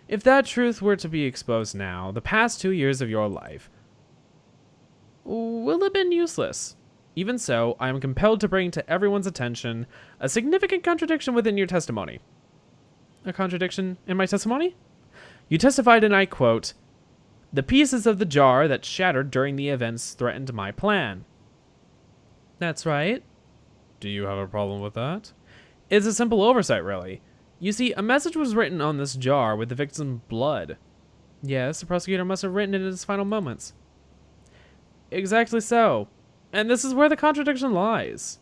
If that truth were to be exposed now, the past 2 years of your life will have been useless. Even so, I am compelled to bring to everyone's attention a significant contradiction within your testimony. A contradiction in my testimony? You testified, and I quote, "The pieces of the jar that shattered during the events threatened my plan." That's right. Do you have a problem with that? It's a simple oversight, really. You see, a message was written on this jar with the victim's blood. Yes, the prosecutor must have written it in his final moments. Exactly so. And this is where the contradiction lies.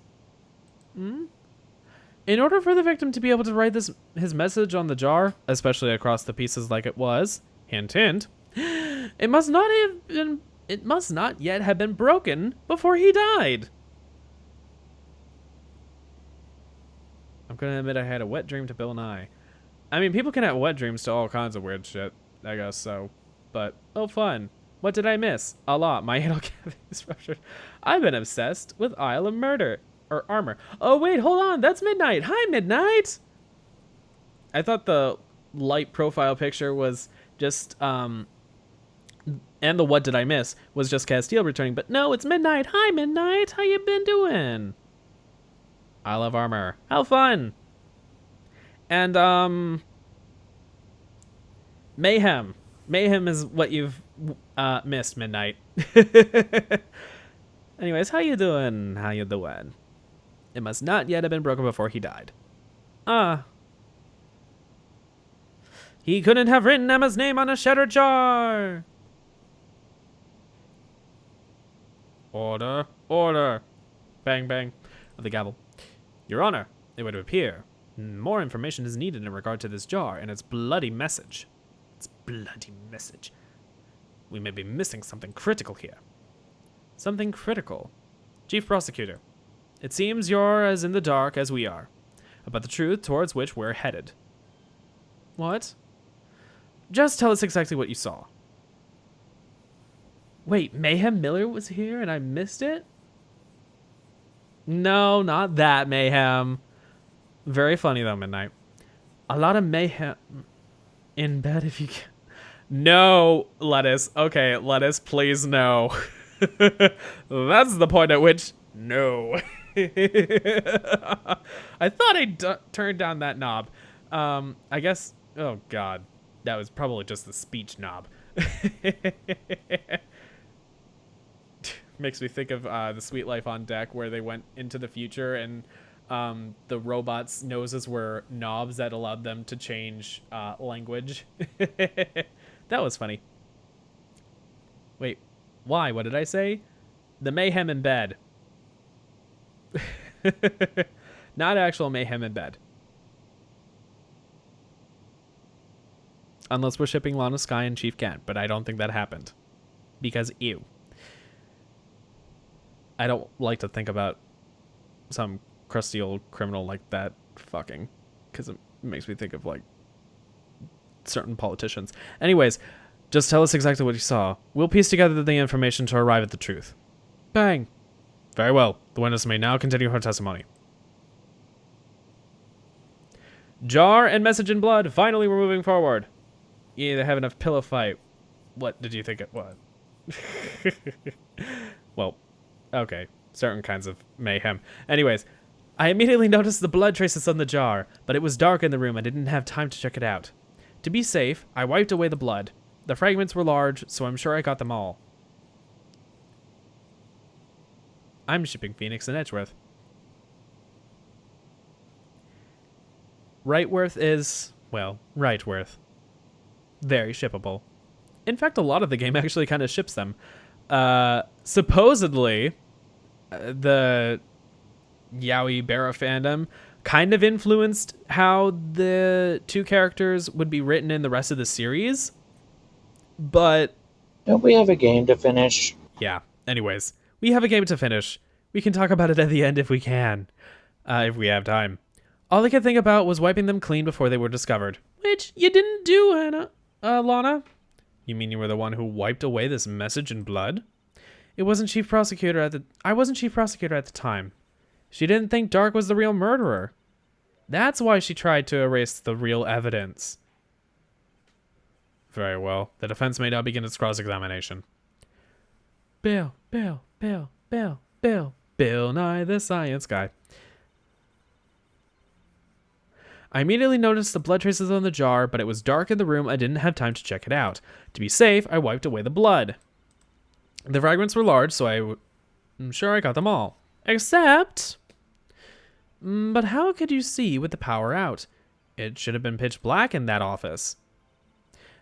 In order for the victim to be able to write his message on the jar, especially across the pieces like it was, hint hint, it must not yet have been broken before he died. I'm gonna admit I had a wet dream to Bill Nye. I mean, people can have wet dreams to all kinds of weird shit, I guess so. But, oh fun. What did I miss? A lot. My anal cavity is ruptured. I've been obsessed with Isle of Murder. Or Armor. Oh wait, hold on. That's Midnight. Hi, Midnight! I thought the light profile picture was just, and the what did I miss was just Castile returning. But no, it's Midnight. Hi, Midnight. How you been doing? I love Armor. How fun! And, Mayhem. Mayhem is what you've missed, Midnight. Anyways, how you doing? How you doing? It must not yet have been broken before he died. He couldn't have written Emma's name on a shattered jar. Order, order. Bang, bang of the gavel. Your Honor, it would appear more information is needed in regard to this jar and its bloody message. Its bloody message. We may be missing something critical here. Something critical. Chief Prosecutor, it seems you're as in the dark as we are about the truth towards which we're headed. What? Just tell us exactly what you saw. Wait, Mayhem Miller was here and I missed it? No, not that Mayhem. Very funny though, Midnight. A lot of mayhem in bed if you can. No, Lettuce. Okay, Lettuce, please no. That's the point at which no. I thought I turned down that knob. I guess, oh God, that was probably just the speech knob. Makes me think of The Sweet Life on Deck, where they went into the future and the robots' noses were knobs that allowed them to change language. That was funny. Wait, why? What did I say? The mayhem in bed. Not actual mayhem in bed. Unless we're shipping Lana Sky and Chief Kent, but I don't think that happened. Because ew. I don't like to think about some crusty old criminal like that fucking, because it makes me think of like certain politicians. Anyways, just tell us exactly what you saw. We'll piece together the information to arrive at the truth. Bang. Very well. The witness may now continue her testimony. Jar and message in blood. Finally, we're moving forward. Yeah, they have enough pillow fight. What did you think it was? Well, okay. Certain kinds of mayhem. Anyways, I immediately noticed the blood traces on the jar, but it was dark in the room. I didn't have time to check it out. To be safe, I wiped away the blood. The fragments were large, so I'm sure I got them all. I'm shipping Phoenix and Edgeworth. Wrightworth is, well, Wrightworth. Very shippable. In fact, a lot of the game actually kind of ships them. Supposedly, the Yaoi Berra fandom kind of influenced how the two characters would be written in the rest of the series. But don't we have a game to finish? Yeah. Anyways, we have a game to finish. We can talk about it at the end if we can. If we have time. All I could think about was wiping them clean before they were discovered. Which you didn't do, Lana. You mean you were the one who wiped away this message in blood? I wasn't chief prosecutor at the time. She didn't think Dark was the real murderer. That's why she tried to erase the real evidence. Very well. The defense may now begin its cross-examination. Bill Nye the Science Guy. I immediately noticed the blood traces on the jar, but it was dark in the room. I didn't have time to check it out. To be safe, I wiped away the blood. The fragments were large, so I'm sure I got them all. Except... But how could you see with the power out? It should have been pitch black in that office.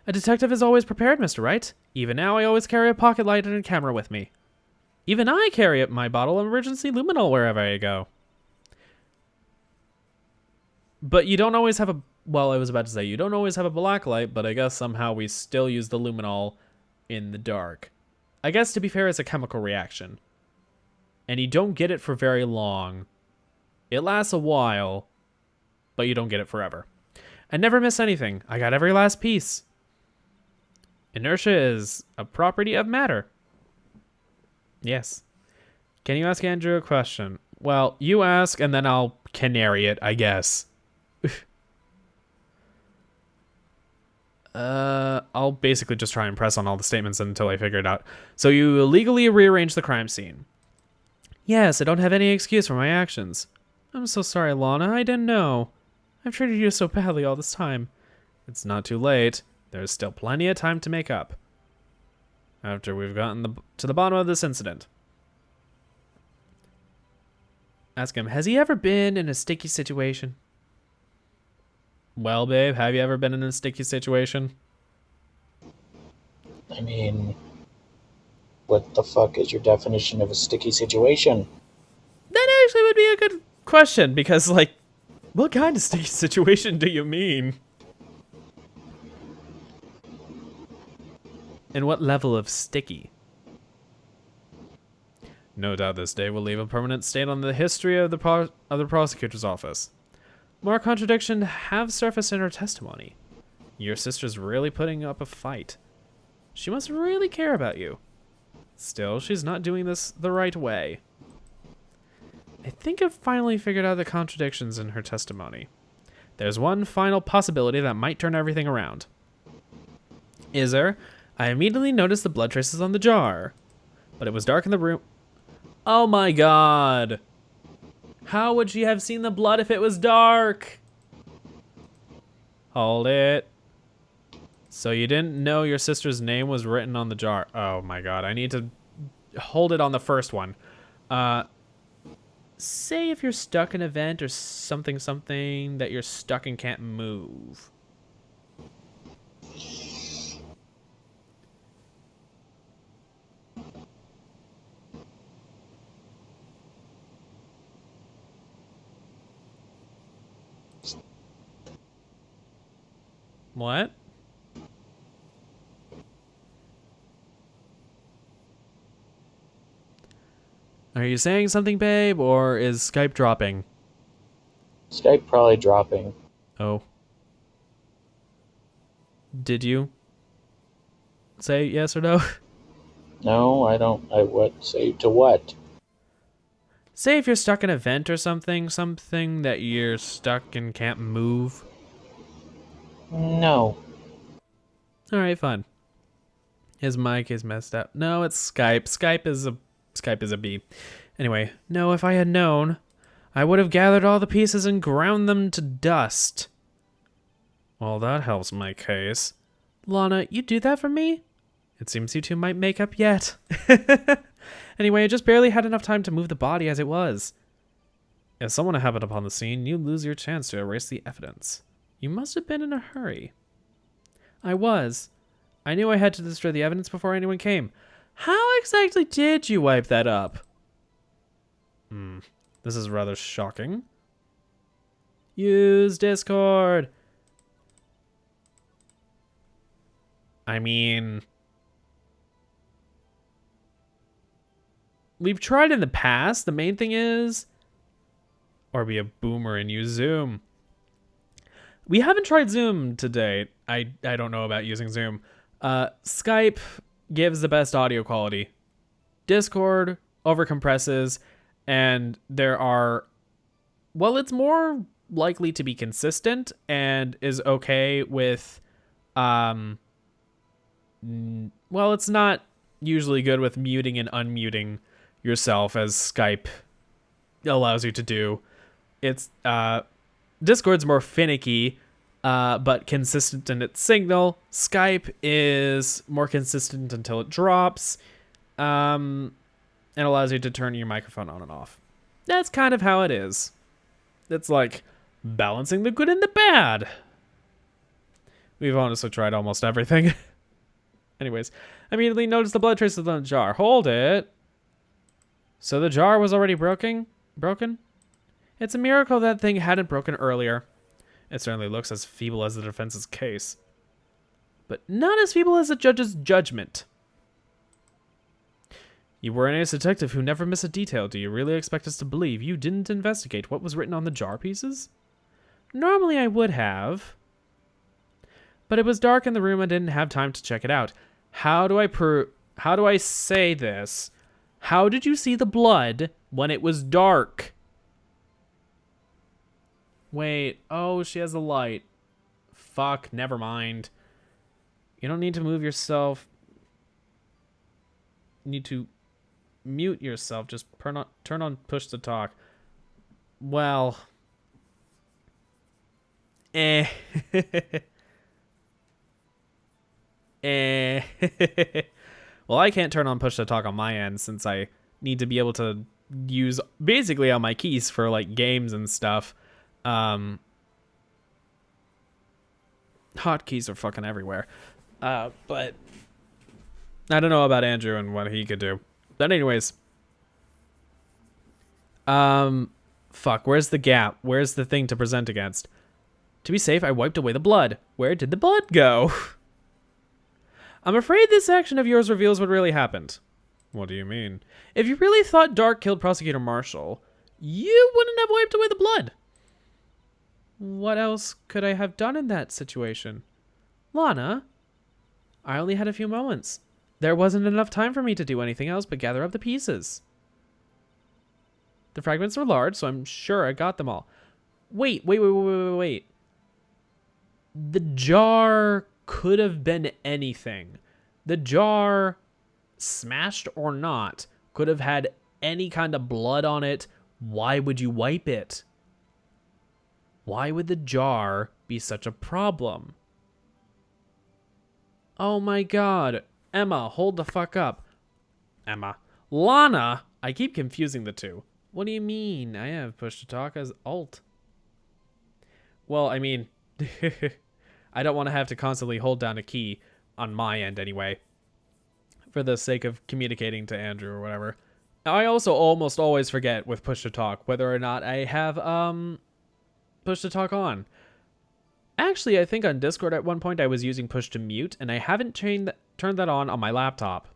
A detective is always prepared, Mr. Wright. Even now, I always carry a pocket light and a camera with me. Even I carry my bottle of emergency luminol wherever I go. But you don't always have a... Well, I was about to say, you don't always have a black light, but I guess somehow we still use the luminol in the dark. I guess, to be fair, it's a chemical reaction. And you don't get it for very long. It lasts a while, but you don't get it forever. I never miss anything. I got every last piece. Inertia is a property of matter. Yes. Can you ask Andrew a question? Well, you ask, and then I'll canary it, I guess. I'll basically just try and press on all the statements until I figure it out. So you illegally rearranged the crime scene. Yes, I don't have any excuse for my actions. I'm so sorry, Lana. I didn't know. I've treated you so badly all this time. It's not too late. There's still plenty of time to make up. After we've gotten to the bottom of this incident. Ask him, has he ever been in a sticky situation? Well, babe, have you ever been in a sticky situation? I mean, what the fuck is your definition of a sticky situation? That actually would be a good question, because, like, what kind of sticky situation do you mean? And what level of sticky? No doubt this day will leave a permanent stain on the history of the prosecutor's office. More contradictions have surfaced in her testimony. Your sister's really putting up a fight. She must really care about you. Still, she's not doing this the right way. I think I've finally figured out the contradictions in her testimony. There's one final possibility that might turn everything around. Is there? I immediately noticed the blood traces on the jar, but it was dark in the room. Oh my god! How would she have seen the blood if it was dark? Hold it. So you didn't know your sister's name was written on the jar. Oh my god, I need to hold it on the first one. Say if you're stuck in an event or something that you're stuck and can't move. What? Are you saying something, babe, or is Skype dropping? Skype probably dropping. Oh. Did you say yes or no? No, I don't. I what? Say to what? Say if you're stuck in an event or something that you're stuck and can't move. No. All right, fine. His mic is messed up. No, it's Skype. Skype is a B. Anyway, no, if I had known, I would have gathered all the pieces and ground them to dust. Well, that helps my case. Lana, you do that for me? It seems you two might make up yet. Anyway, I just barely had enough time to move the body as it was. If someone happened upon the scene, you lose your chance to erase the evidence. You must have been in a hurry. I was. I knew I had to destroy the evidence before anyone came. How exactly did you wipe that up? This is rather shocking. Use Discord. I mean, we've tried in the past. The main thing is, or be a boomer and use Zoom. We haven't tried Zoom to date. I don't know about using Zoom. Skype gives the best audio quality. Discord overcompresses, and there are, well, it's more likely to be consistent and is okay with, well, it's not usually good with muting and unmuting yourself as Skype allows you to do. It's, Discord's more finicky, but consistent in its signal. Skype is more consistent until it drops, and allows you to turn your microphone on and off. That's kind of how it is. It's like balancing the good and the bad. We've honestly tried almost everything. Anyways, I immediately noticed the blood traces on the jar. Hold it. So the jar was already broken? It's a miracle that thing hadn't broken earlier. It certainly looks as feeble as the defense's case, but not as feeble as the judge's judgment. You were an ace detective who never missed a detail. Do you really expect us to believe you didn't investigate what was written on the jar pieces? Normally I would have, but it was dark in the room and didn't have time to check it out. How do I say this? How did you see the blood when it was dark? Wait, oh, she has a light. Fuck, never mind. You don't need to move yourself. You need to mute yourself. Just turn on push to talk. Well. Well, I can't turn on push to talk on my end since I need to be able to use basically all my keys for like games and stuff. Hotkeys are fucking everywhere. But I don't know about Andrew and what he could do. But anyways. Fuck, where's the gap? Where's the thing to present against? To be safe, I wiped away the blood. Where did the blood go? I'm afraid this action of yours reveals what really happened. What do you mean? If you really thought Dark killed Prosecutor Marshall, you wouldn't have wiped away the blood. What else could I have done in that situation? Lana, I only had a few moments. There wasn't enough time for me to do anything else but gather up the pieces. The fragments were large, so I'm sure I got them all. Wait. The jar could have been anything. The jar, smashed or not, could have had any kind of blood on it. Why would you wipe it? Why would the jar be such a problem? Oh my god. Emma, hold the fuck up. Emma. Lana! I keep confusing the two. What do you mean? I have push to talk as alt. Well, I mean, I don't want to have to constantly hold down a key on my end anyway, for the sake of communicating to Andrew or whatever. I also almost always forget with push to talk whether or not I have push to talk on. Actually, I think on Discord at one point I was using push to mute, and I haven't turned that on my laptop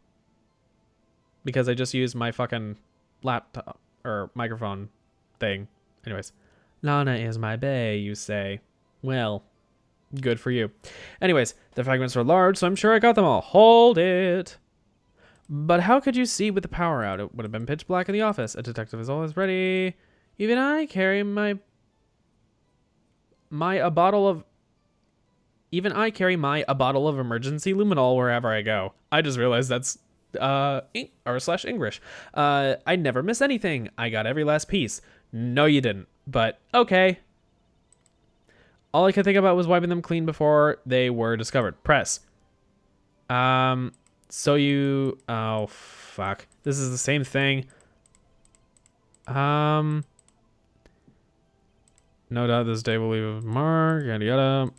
because I just used my fucking laptop or microphone thing. Anyways, Lana is my bae, you say. Well, good for you. Anyways, the fragments were large, so I'm sure I got them all. Hold it. But how could you see with the power out? It would have been pitch black in the office. A detective is always ready. Even I carry a bottle of Even I carry a bottle of emergency luminol wherever I go. I just realized that's r/English. I never miss anything. I got every last piece. No, you didn't. But okay. All I could think about was wiping them clean before they were discovered. Press. So you... Oh, fuck. This is the same thing. No doubt this day will leave a mark, yada yada.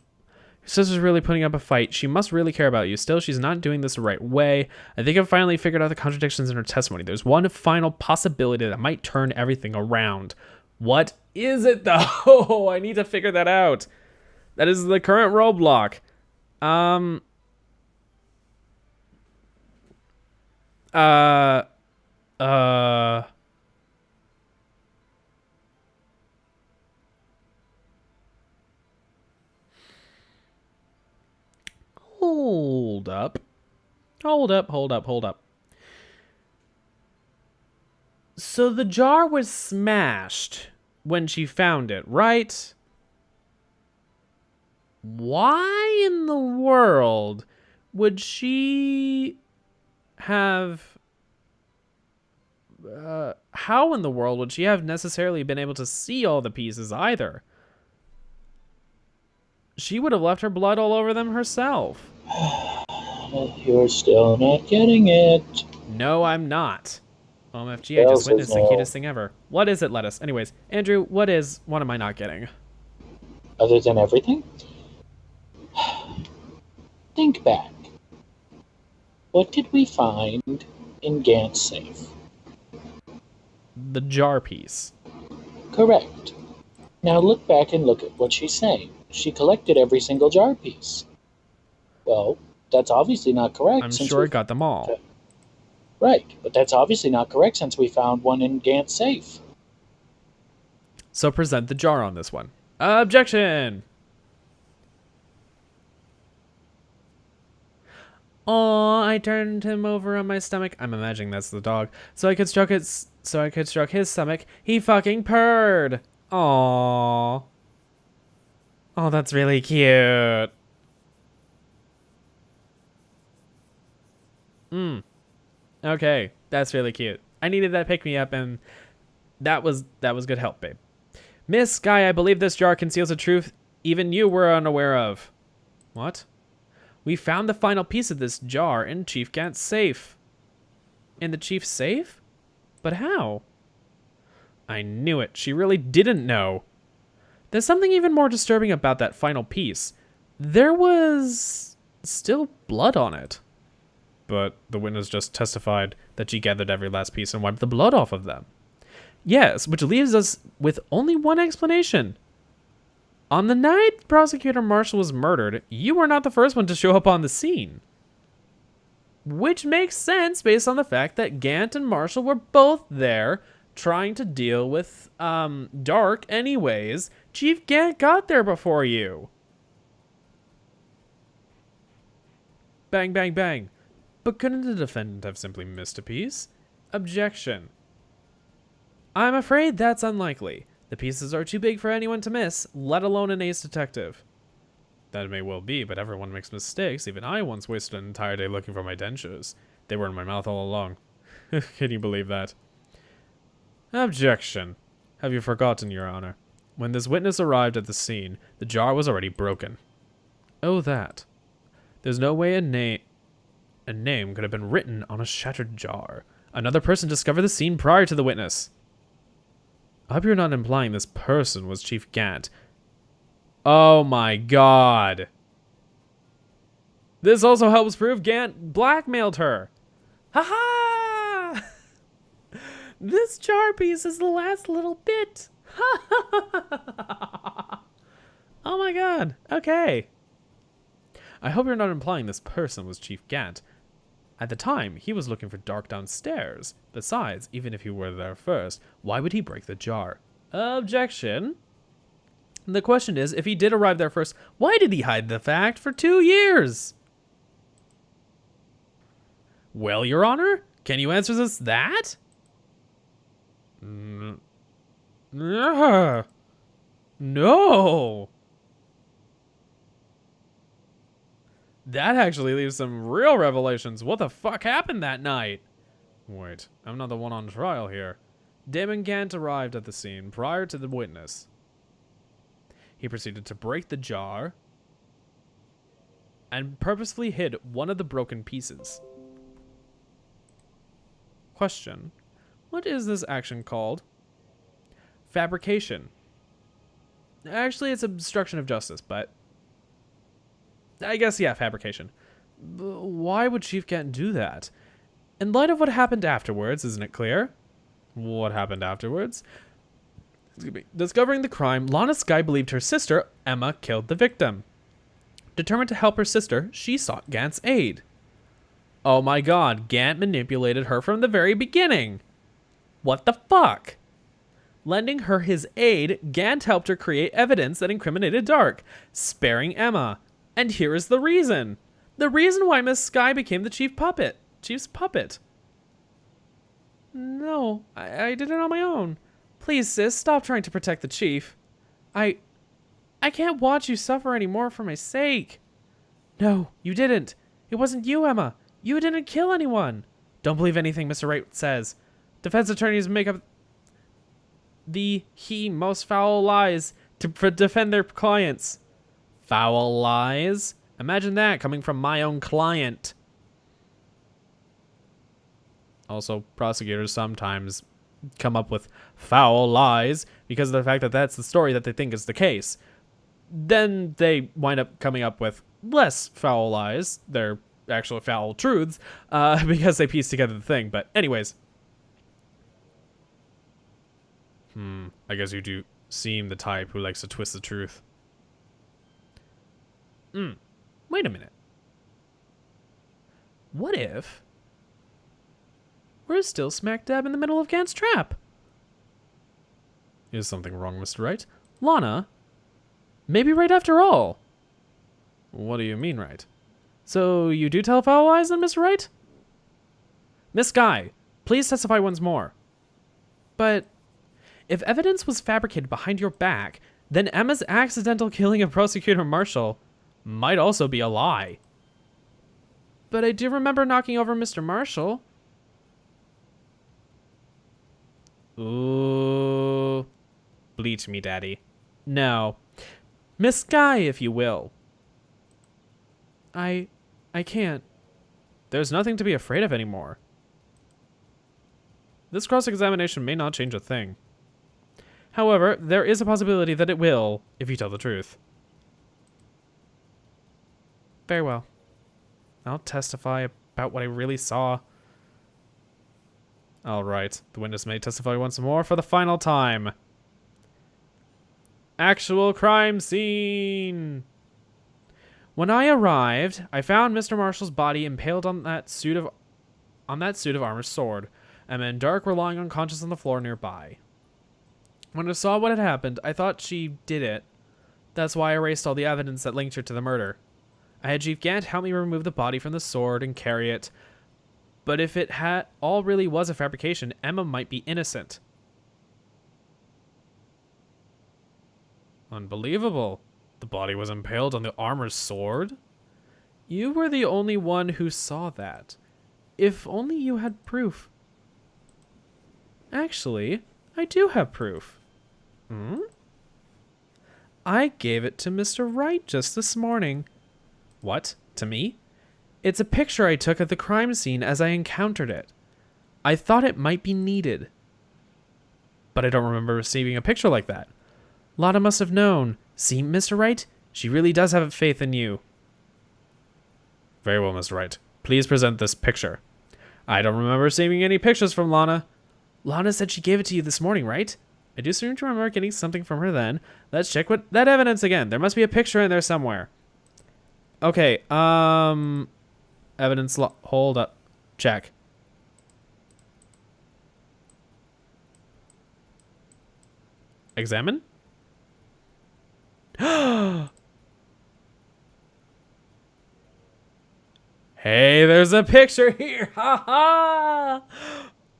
Your sister's really putting up a fight. She must really care about you. Still, she's not doing this the right way. I think I've finally figured out the contradictions in her testimony. There's one final possibility that might turn everything around. What is it, though? I need to figure that out. That is the current roadblock. Hold up. So the jar was smashed when she found it, right? Why in the world would she have... how in the world would she have necessarily been able to see all the pieces either? She would have left her blood all over them herself. You're still not getting it. No, I'm not. OMFG, I just witnessed the cutest thing ever. What is it, Lettuce? Anyways, Andrew, what am I not getting? Other than everything? Think back. What did we find in Gant's safe? The jar piece. Correct. Now look back and look at what she's saying. She collected every single jar piece. Well, that's obviously not correct. I'm sure it got them all. Right, but that's obviously not correct since we found one in Gant's safe. So present the jar on this one. Objection! Aw, I turned him over on my stomach. I'm imagining that's the dog. So I could stroke his stomach. He fucking purred. Aw. Oh, that's really cute. Okay, that's really cute. I needed that pick-me-up, and that was good help, babe. Miss Sky, I believe this jar conceals a truth even you were unaware of. What? We found the final piece of this jar in Chief Gant's safe. In the chief's safe? But how? I knew it. She really didn't know. There's something even more disturbing about that final piece. There was still blood on it. But the witness just testified that she gathered every last piece and wiped the blood off of them. Yes, which leaves us with only one explanation. On the night Prosecutor Marshall was murdered, you were not the first one to show up on the scene. Which makes sense based on the fact that Gant and Marshall were both there trying to deal with Dark anyways. Chief Gant got there before you. Bang, bang, bang. But couldn't the defendant have simply missed a piece? Objection. I'm afraid that's unlikely. The pieces are too big for anyone to miss, let alone an ace detective. That may well be, but everyone makes mistakes. Even I once wasted an entire day looking for my dentures. They were in my mouth all along. Can you believe that? Objection. Have you forgotten, Your Honor? When this witness arrived at the scene, the jar was already broken. Oh, that. There's no way a name could have been written on a shattered jar. Another person discovered the scene prior to the witness. I hope you're not implying this person was Chief Gant. Oh my god. This also helps prove Gant blackmailed her. Ha-ha! This jar piece is the last little bit. Oh my god. Okay. I hope you're not implying this person was Chief Gant. At the time, he was looking for Dark downstairs. Besides, even if he were there first, why would he break the jar? Objection. The question is, if he did arrive there first, why did he hide the fact for 2 years? Well, Your Honor, can you answer this that? No. 'Cause That actually leaves some real revelations. What the fuck happened that night? Wait, I'm not the one on trial here. Damon Gant arrived at the scene prior to the witness. He proceeded to break the jar and purposefully hid one of the broken pieces. Question: what is this action called? Fabrication. Actually, it's obstruction of justice, but I guess, yeah, fabrication. Why would Chief Gant do that? In light of what happened afterwards, isn't it clear? What happened afterwards? Discovering the crime, Lana Skye believed her sister, Emma, killed the victim. Determined to help her sister, she sought Gant's aid. Oh my god, Gant manipulated her from the very beginning. What the fuck? Lending her his aid, Gant helped her create evidence that incriminated Dark, sparing Emma. And here is the reason. The reason why Miss Skye became the Chief's puppet. No, I did it on my own. Please, sis, stop trying to protect the Chief. I can't watch you suffer anymore for my sake. No, you didn't. It wasn't you, Emma. You didn't kill anyone. Don't believe anything Mr. Wright says. Defense attorneys make up the most foul lies to defend their clients. Foul lies? Imagine that coming from my own client. Also, prosecutors sometimes come up with foul lies because of the fact that that's the story that they think is the case. Then they wind up coming up with less foul lies. They're actual foul truths because they piece together the thing. But anyways. I guess you do seem the type who likes to twist the truth. Wait a minute. What if we're still smack dab in the middle of Gant's trap? Is something wrong, Mr. Wright? Lana? Maybe right after all. What do you mean, right? So you do tell foul lies then, Mr. Wright? Miss Skye, please testify once more. But if evidence was fabricated behind your back, then Emma's accidental killing of Prosecutor Marshall might also be a lie. But I do remember knocking over Mr. Marshall. Ooh. Bleach me, Daddy. No. Miss Skye, if you will. I can't. There's nothing to be afraid of anymore. This cross-examination may not change a thing. However, there is a possibility that it will, if you tell the truth. Very well. I'll testify about what I really saw. Alright, the witness may testify once more for the final time. Actual crime scene! When I arrived, I found Mr. Marshall's body impaled on that suit of armor's sword, and then Dark were lying unconscious on the floor nearby. When I saw what had happened, I thought she did it. That's why I erased all the evidence that linked her to the murder. I had Chief Gant help me remove the body from the sword and carry it. But if it all really was a fabrication, Emma might be innocent. Unbelievable. The body was impaled on the armor's sword? You were the only one who saw that. If only you had proof. Actually, I do have proof. I gave it to Mr. Wright just this morning. What? To me? It's a picture I took at the crime scene as I encountered it. I thought it might be needed. But I don't remember receiving a picture like that. Lana must have known. See, Mr. Wright? She really does have faith in you. Very well, Mr. Wright. Please present this picture. I don't remember receiving any pictures from Lana. Lana said she gave it to you this morning, right? I do seem to remember getting something from her then. Let's check that evidence again. There must be a picture in there somewhere. Okay, evidence hold up. Check. Examine? Hey, there's a picture here. Ha ha.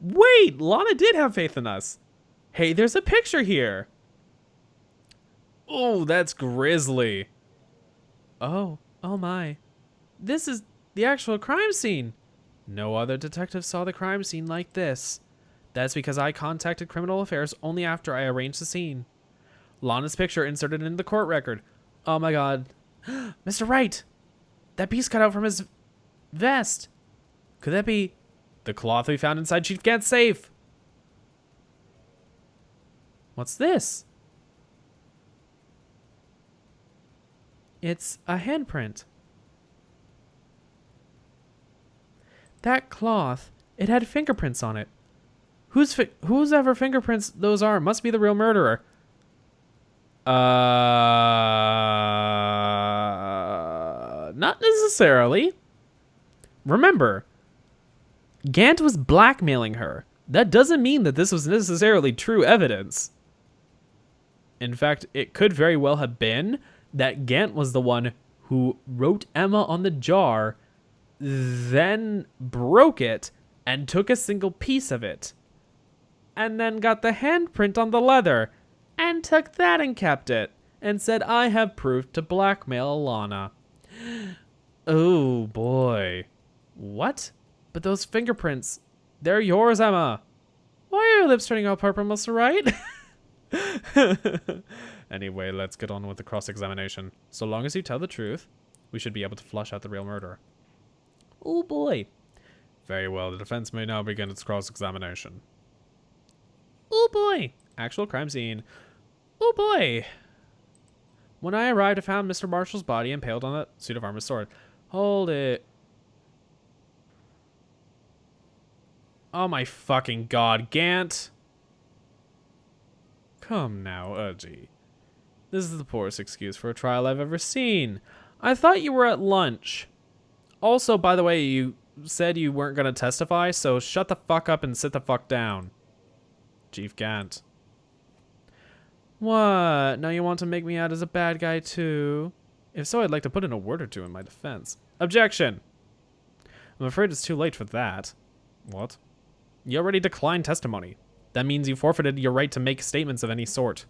Wait, Lana did have faith in us. Hey, there's a picture here. Oh, that's grisly. Oh my. This is the actual crime scene. No other detective saw the crime scene like this. That's because I contacted Criminal Affairs only after I arranged the scene. Lana's picture inserted in the court record. Oh my god. Mr. Wright! That piece cut out from his vest. Could that be the cloth we found inside Chief Gant's safe? What's this? It's a handprint. That cloth, it had fingerprints on it. Whose ever fingerprints those are must be the real murderer. Not necessarily. Remember, Gant was blackmailing her. That doesn't mean that this was necessarily true evidence. In fact, it could very well have been that Gant was the one who wrote Emma on the jar, then broke it and took a single piece of it, and then got the handprint on the leather and took that and kept it and said, I have proof to blackmail Lana. Oh boy. What? But those fingerprints, they're yours, Emma. Why are your lips turning all purple, Mr. Wright? Anyway, let's get on with the cross-examination. So long as you tell the truth, we should be able to flush out the real murderer. Oh boy. Very well, the defense may now begin its cross-examination. Oh boy. Actual crime scene. Oh boy. When I arrived, I found Mr. Marshall's body impaled on a suit of armor sword. Hold it. Oh my fucking god, Gant. Come now, Urgy. This is the poorest excuse for a trial I've ever seen. I thought you were at lunch. Also, by the way, you said you weren't going to testify, so shut the fuck up and sit the fuck down. Chief Gant. What? Now you want to make me out as a bad guy too? If so, I'd like to put in a word or two in my defense. Objection! I'm afraid it's too late for that. What? You already declined testimony. That means you forfeited your right to make statements of any sort.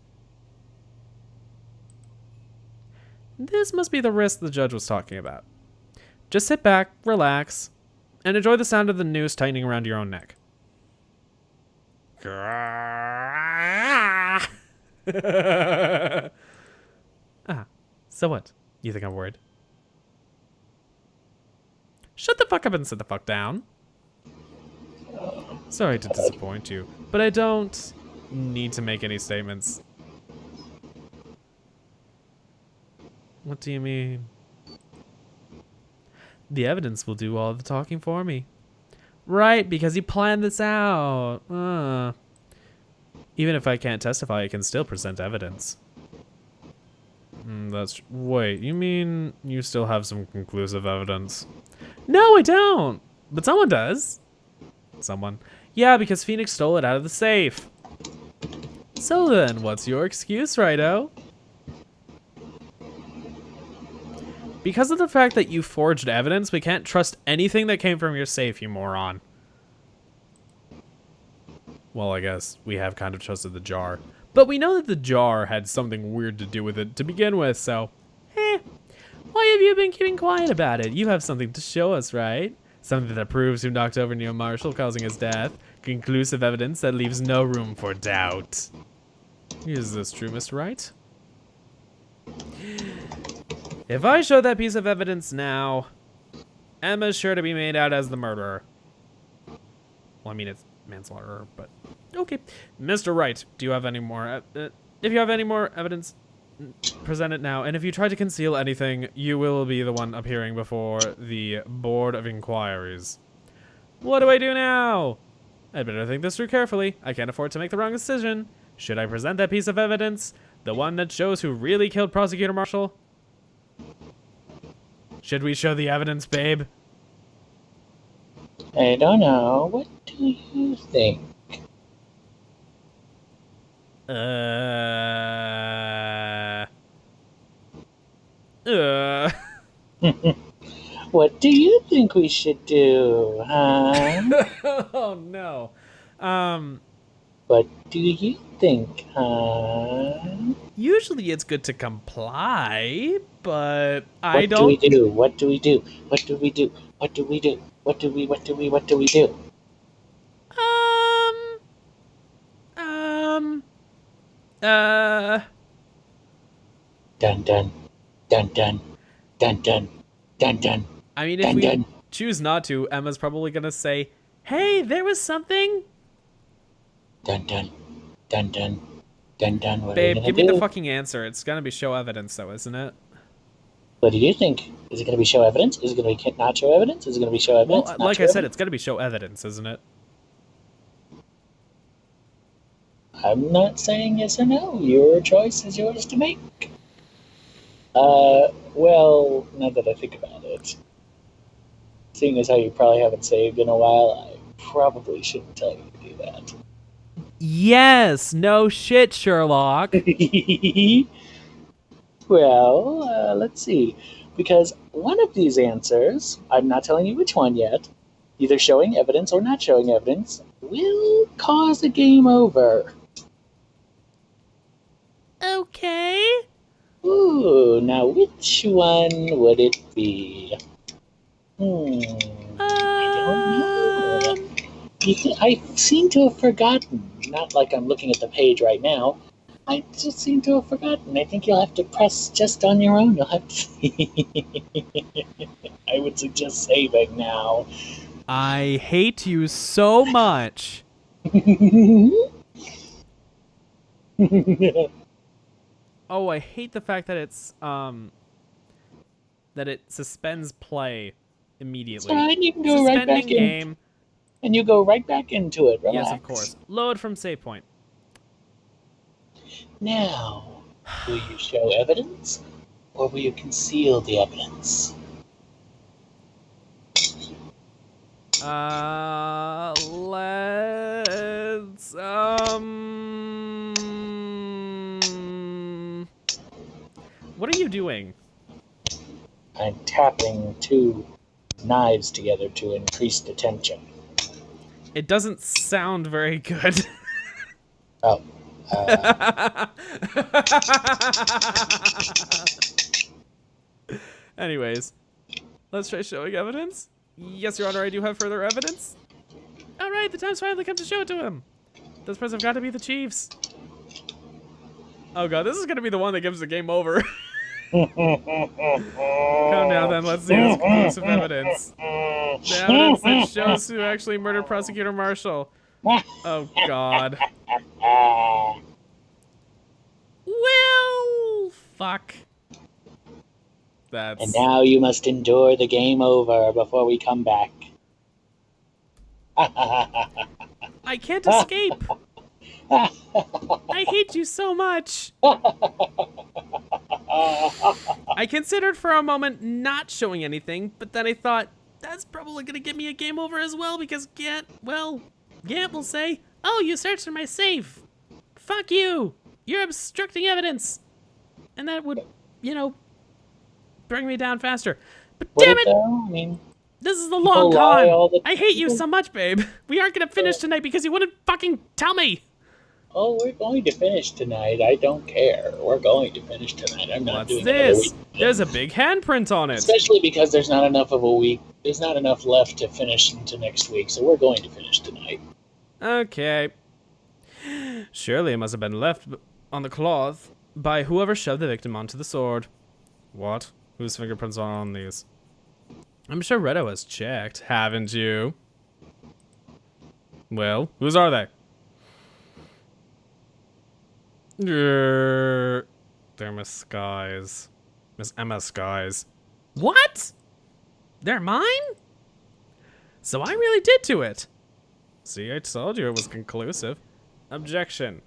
This must be the risk the judge was talking about. Just sit back, relax, and enjoy the sound of the noose tightening around your own neck. So what? You think I'm worried? Shut the fuck up and sit the fuck down. Sorry to disappoint you, but I don't need to make any statements. What do you mean? The evidence will do all the talking for me. Right, because you planned this out. Even if I can't testify, I can still present evidence. Wait, you mean you still have some conclusive evidence? No, I don't. But someone does. Someone. Yeah, because Phoenix stole it out of the safe. So then, what's your excuse, righto? Because of the fact that you forged evidence, we can't trust anything that came from your safe, you moron. Well, I guess we have kind of trusted the jar. But we know that the jar had something weird to do with it to begin with, so... Why have you been keeping quiet about it? You have something to show us, right? Something that proves who knocked over Neil Marshall, causing his death. Conclusive evidence that leaves no room for doubt. Is this true, Mr. Wright? If I show that piece of evidence now, Emma's sure to be made out as the murderer. Well, I mean, it's manslaughter, but... Okay. Mr. Wright, do you have any more... if you have any more evidence, present it now. And if you try to conceal anything, you will be the one appearing before the Board of Inquiries. What do I do now? I'd better think this through carefully. I can't afford to make the wrong decision. Should I present that piece of evidence? The one that shows who really killed Prosecutor Marshall? Should we show the evidence, babe? I don't know. What do you think? What do you think we should do, huh? Oh, no. What do you think, huh? Usually it's good to comply, but I What do we don't. do? What do we do? What do we do? What do we do? What do we do? Um. Um. Uh. Dun dun dun dun dun dun dun dun I mean, if dun we dun choose not to, Emma's probably gonna say, "Hey, there was something." dun dun dun dun dun dun. What are we Babe, gonna give me the do? fucking answer. It's gonna be show evidence, though, isn't it? What do you think? Is it gonna be show evidence? Is it gonna be not show evidence? Is it gonna be show Well, evidence? Not like show I said, evidence? it's gonna be show evidence, isn't it? I'm not saying yes or no. Your choice is yours to make. Well, now that I think about it, seeing as how you probably haven't saved in a while, I probably shouldn't tell you to do that. Yes. No shit, Sherlock. Well, let's see. Because one of these answers, I'm not telling you which one yet, either showing evidence or not showing evidence, will cause a game over. Okay. Ooh, now which one would it be? I don't know. I seem to have forgotten. Not like I'm looking at the page right now. I just seem to have forgotten. I think you'll have to press just on your own. You'll have to. I would suggest saving now. I hate you so much. Oh, I hate the fact that it suspends play immediately. Fine, you can go right Suspending back in, game. and you go right back into it. Relax. Yes, of course. Load from save point. Now, will you show evidence, or will you conceal the evidence? Let's What are you doing? I'm tapping two knives together to increase the tension. It doesn't sound very good. Oh. Anyways, let's try showing evidence. Yes, Your Honor, I do have further evidence. All right, the time's finally come to show it to him. This person have got to be the Chiefs. Oh god, this is gonna be the one that gives the game over. Come down then, let's see this conclusive evidence. The evidence that shows who actually murdered Prosecutor Marshall. Oh god. Well, fuck. And now you must endure the game over before we come back. I can't escape. I hate you so much. I considered for a moment not showing anything, but then I thought, that's probably gonna get me a game over as well, because Gant will say, oh, you searched in my safe. Fuck you. You're obstructing evidence. And that would, bring me down faster. But damn it! I mean, this is the long con. I hate you people- so much, babe. We aren't gonna finish tonight because you wouldn't fucking tell me. Oh, we're going to finish tonight. I don't care. We're going to finish tonight. I'm not What's doing another this? week. There's a big handprint on it. Especially because there's not enough of a week. There's not enough left to finish into next week, so we're going to finish tonight. Okay. Surely it must have been left on the cloth by whoever shoved the victim onto the sword. What? Whose fingerprints are on these? I'm sure Redo has checked, haven't you? Well, whose are they? They're Miss Skies. Miss Emma Skies. What? They're mine? So I really did do it. See, I told you it was conclusive. Objection.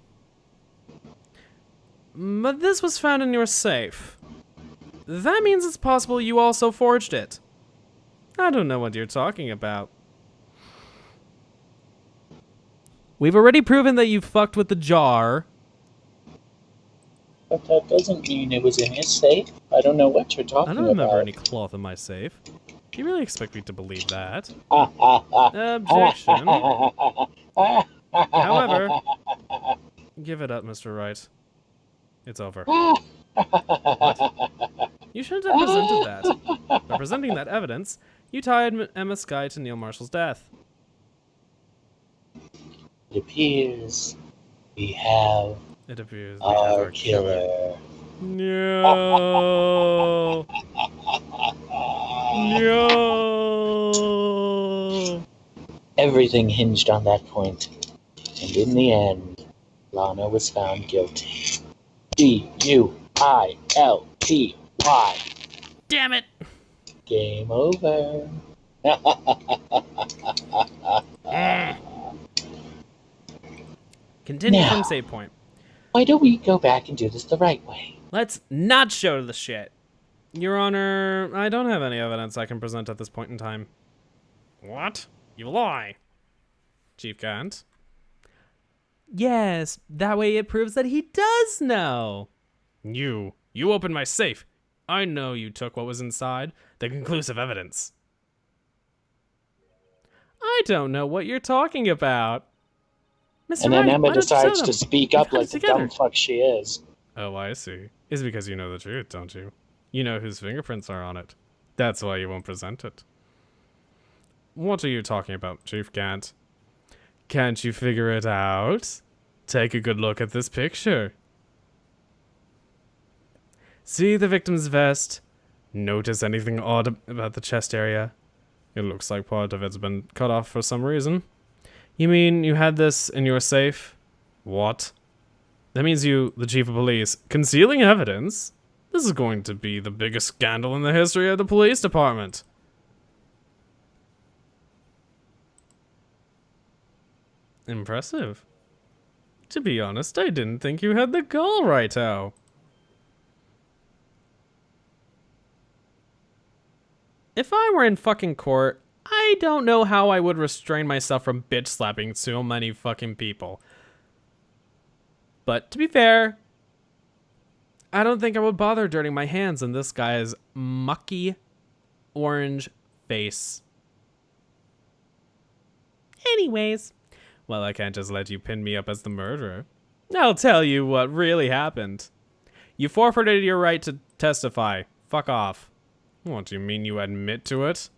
But this was found in your safe. That means it's possible you also forged it. I don't know what you're talking about. We've already proven that you fucked with the jar. But that doesn't mean it was in his safe. I don't know what you're talking I about. don't remember any cloth in my safe. Do you really expect me to believe that? Objection. However, Give it up, Mr. Wright. It's over. What? You shouldn't have presented that. By presenting that evidence, you tied Emma Skye to Neil Marshall's death. It appears we have our killer. No. No. Everything hinged on that point, and in the end, Lana was found guilty. Guilty. Damn it. Game over. Continue Now. from save point. Why don't we go back and do this the right way? Let's not show the shit. Your Honor, I don't have any evidence I can present at this point in time. What? You lie. Chief Gant. Yes, that way it proves that he does know. You opened my safe. I know you took what was inside. The conclusive evidence. I don't know what you're talking about. Mr. And then Wright, Emma why don't you decides tell to them? speak We've up got like it the together. dumb fuck she is. Oh, I see. It's because you know the truth, don't you? You know whose fingerprints are on it. That's why you won't present it. What are you talking about, Chief Gant? Can't you figure it out? Take a good look at this picture. See the victim's vest? Notice anything odd about the chest area? It looks like part of it's been cut off for some reason. You mean you had this in your safe? What? That means you, the chief of police, concealing evidence? This is going to be the biggest scandal in the history of the police department. Impressive. To be honest, I didn't think you had the gall right out. If I were in fucking court, I don't know how I would restrain myself from bitch slapping so many fucking people. But to be fair, I don't think I would bother dirtying my hands in this guy's mucky orange face. Anyways, well, I can't just let you pin me up as the murderer. I'll tell you what really happened. You forfeited your right to testify. Fuck off. What do you mean you admit to it?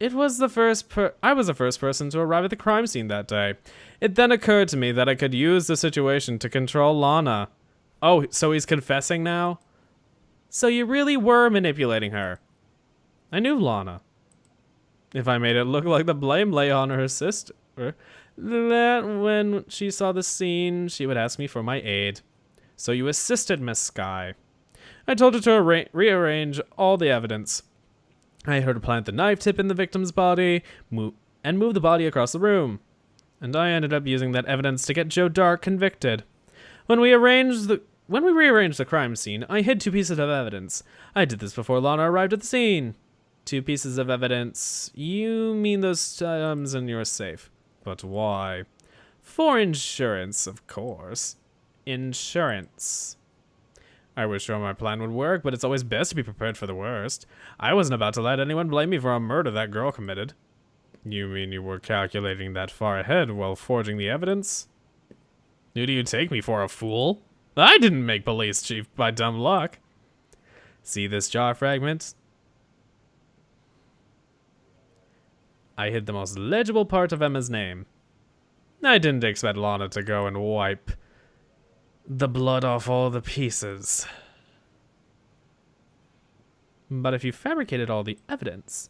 I was the first person to arrive at the crime scene that day. It then occurred to me that I could use the situation to control Lana. Oh, so he's confessing now? So you really were manipulating her. I knew Lana. If I made it look like the blame lay on her sister, that when she saw the scene, she would ask me for my aid. So you assisted Miss Skye. I told her to rearrange all the evidence. I heard her plant the knife tip in the victim's body and move the body across the room. And I ended up using that evidence to get Joe Dark convicted. When we rearranged the crime scene, I hid 2 pieces of evidence. I did this before Lana arrived at the scene. 2 pieces of evidence. You mean those items in your safe. But why? For insurance, of course. Insurance. I was sure my plan would work, but it's always best to be prepared for the worst. I wasn't about to let anyone blame me for a murder that girl committed. You mean you were calculating that far ahead while forging the evidence? Who do you take me for, a fool? I didn't make police chief by dumb luck. See this jar fragment? I hid the most legible part of Emma's name. I didn't expect Lana to go and wipe the blood off all the pieces. But if you fabricated all the evidence,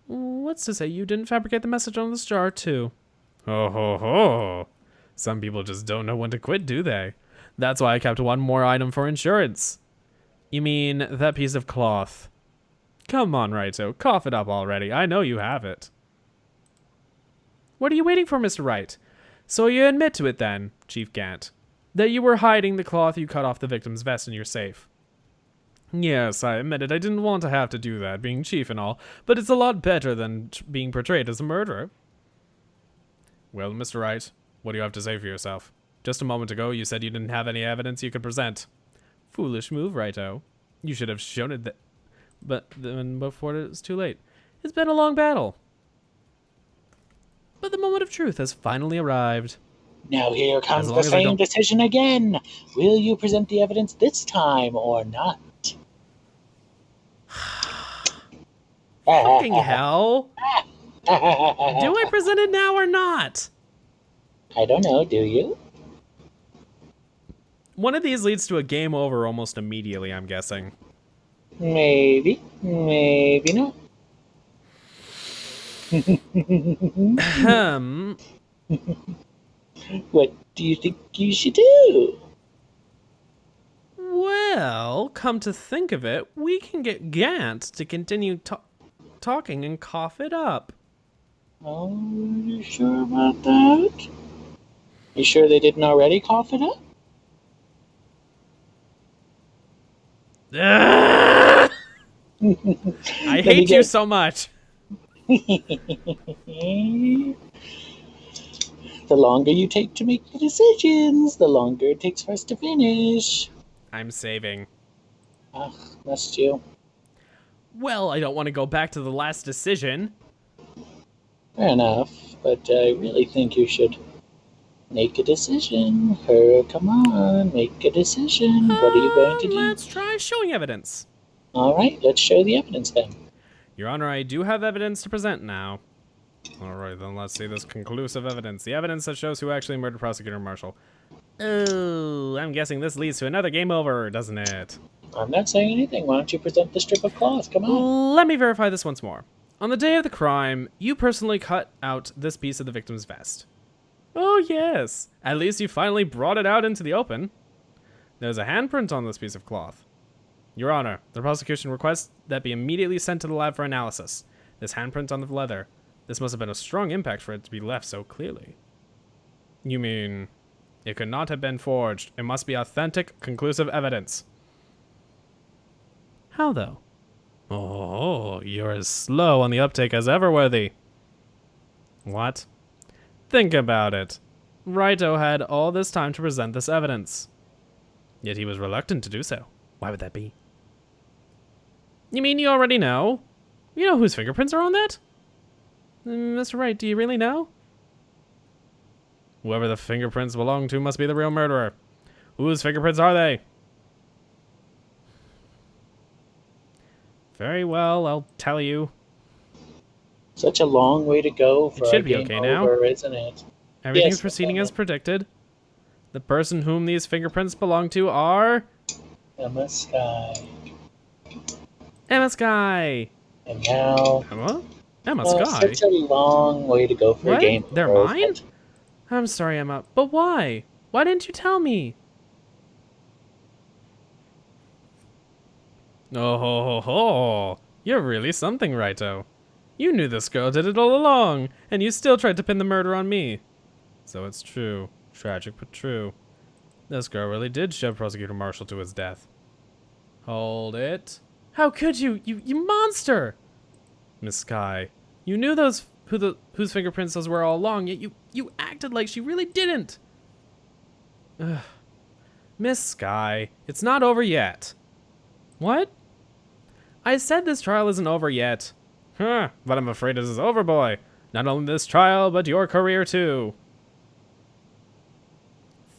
what's to say you didn't fabricate the message on this jar too? Ho ho ho! Some people just don't know when to quit, do they? That's why I kept 1 more item for insurance. You mean that piece of cloth? Come on, Righto, cough it up already. I know you have it. What are you waiting for, Mr. Wright? So you admit to it then, Chief Gant, that you were hiding the cloth you cut off the victim's vest in your safe. Yes, I admitted I didn't want to have to do that, being chief and all, but it's a lot better than being portrayed as a murderer. Well, Mr. Wright, what do you have to say for yourself? Just a moment ago, you said you didn't have any evidence you could present. Foolish move, Righto. You should have shown it but then before it was too late. It's been a long battle. but the moment of truth has finally arrived. Now here comes long the as I same don't- decision again. Will you present the evidence this time or not? Fucking hell. Do I present it now or not? I don't know, do you? One of these leads to a game over almost immediately, I'm guessing. Maybe, maybe not. What do you think you should do? Well, come to think of it, we can get Gant to continue talking and cough it up. Are you sure about that? You sure they didn't already cough it up? I hate you so much. The longer you take to make the decisions, the longer it takes for us to finish. I'm saving. Ugh, must you? Well, I don't want to go back to the last decision. Fair enough, but I really think you should make a decision. Her, come on, make a decision. What are you going to do? Let's try showing evidence. Alright, let's show the evidence then. Your Honor, I do have evidence to present now. Alright, then let's see this conclusive evidence. The evidence that shows who actually murdered Prosecutor Marshall. Oh, I'm guessing this leads to another game over, doesn't it? I'm not saying anything. Why don't you present the strip of cloth? Come on. Let me verify this once more. On the day of the crime, you personally cut out this piece of the victim's vest. Oh yes, at least you finally brought it out into the open. There's a handprint on this piece of cloth. Your Honor, the prosecution requests that be immediately sent to the lab for analysis. This handprint on the leather. This must have been a strong impact for it to be left so clearly. You mean, it could not have been forged. It must be authentic, conclusive evidence. How though? Oh, you're as slow on the uptake as Everworthy. What? Think about it. Raito had all this time to present this evidence. Yet he was reluctant to do so. Why would that be? You mean you already know? You know whose fingerprints are on that? Mr. Wright, do you really know? Whoever the fingerprints belong to must be the real murderer. Whose fingerprints are they? Very well, I'll tell you. Such a long way to go for It should a be game okay now. over, isn't it? Everything's Yes, proceeding okay. as predicted. The person whom these fingerprints belong to are... Emma Sky. Emma Sky! And now... Emma? Emma Oh, Sky? such a long way to go for What? a game They're over, mine? isn't it? I'm sorry, Emma, but why? Why didn't you tell me? Oh ho ho ho! You're really something, Raito. You knew this girl did it all along, and you still tried to pin the murder on me. So it's true. Tragic but true. This girl really did shove Prosecutor Marshall to his death. Hold it. How could you? You monster! Miss Sky, you knew whose fingerprints those were all along, yet you acted like she really didn't. Ugh. Miss Sky, it's not over yet. What? I said this trial isn't over yet. Huh, but I'm afraid this is over, boy. Not only this trial, but your career too.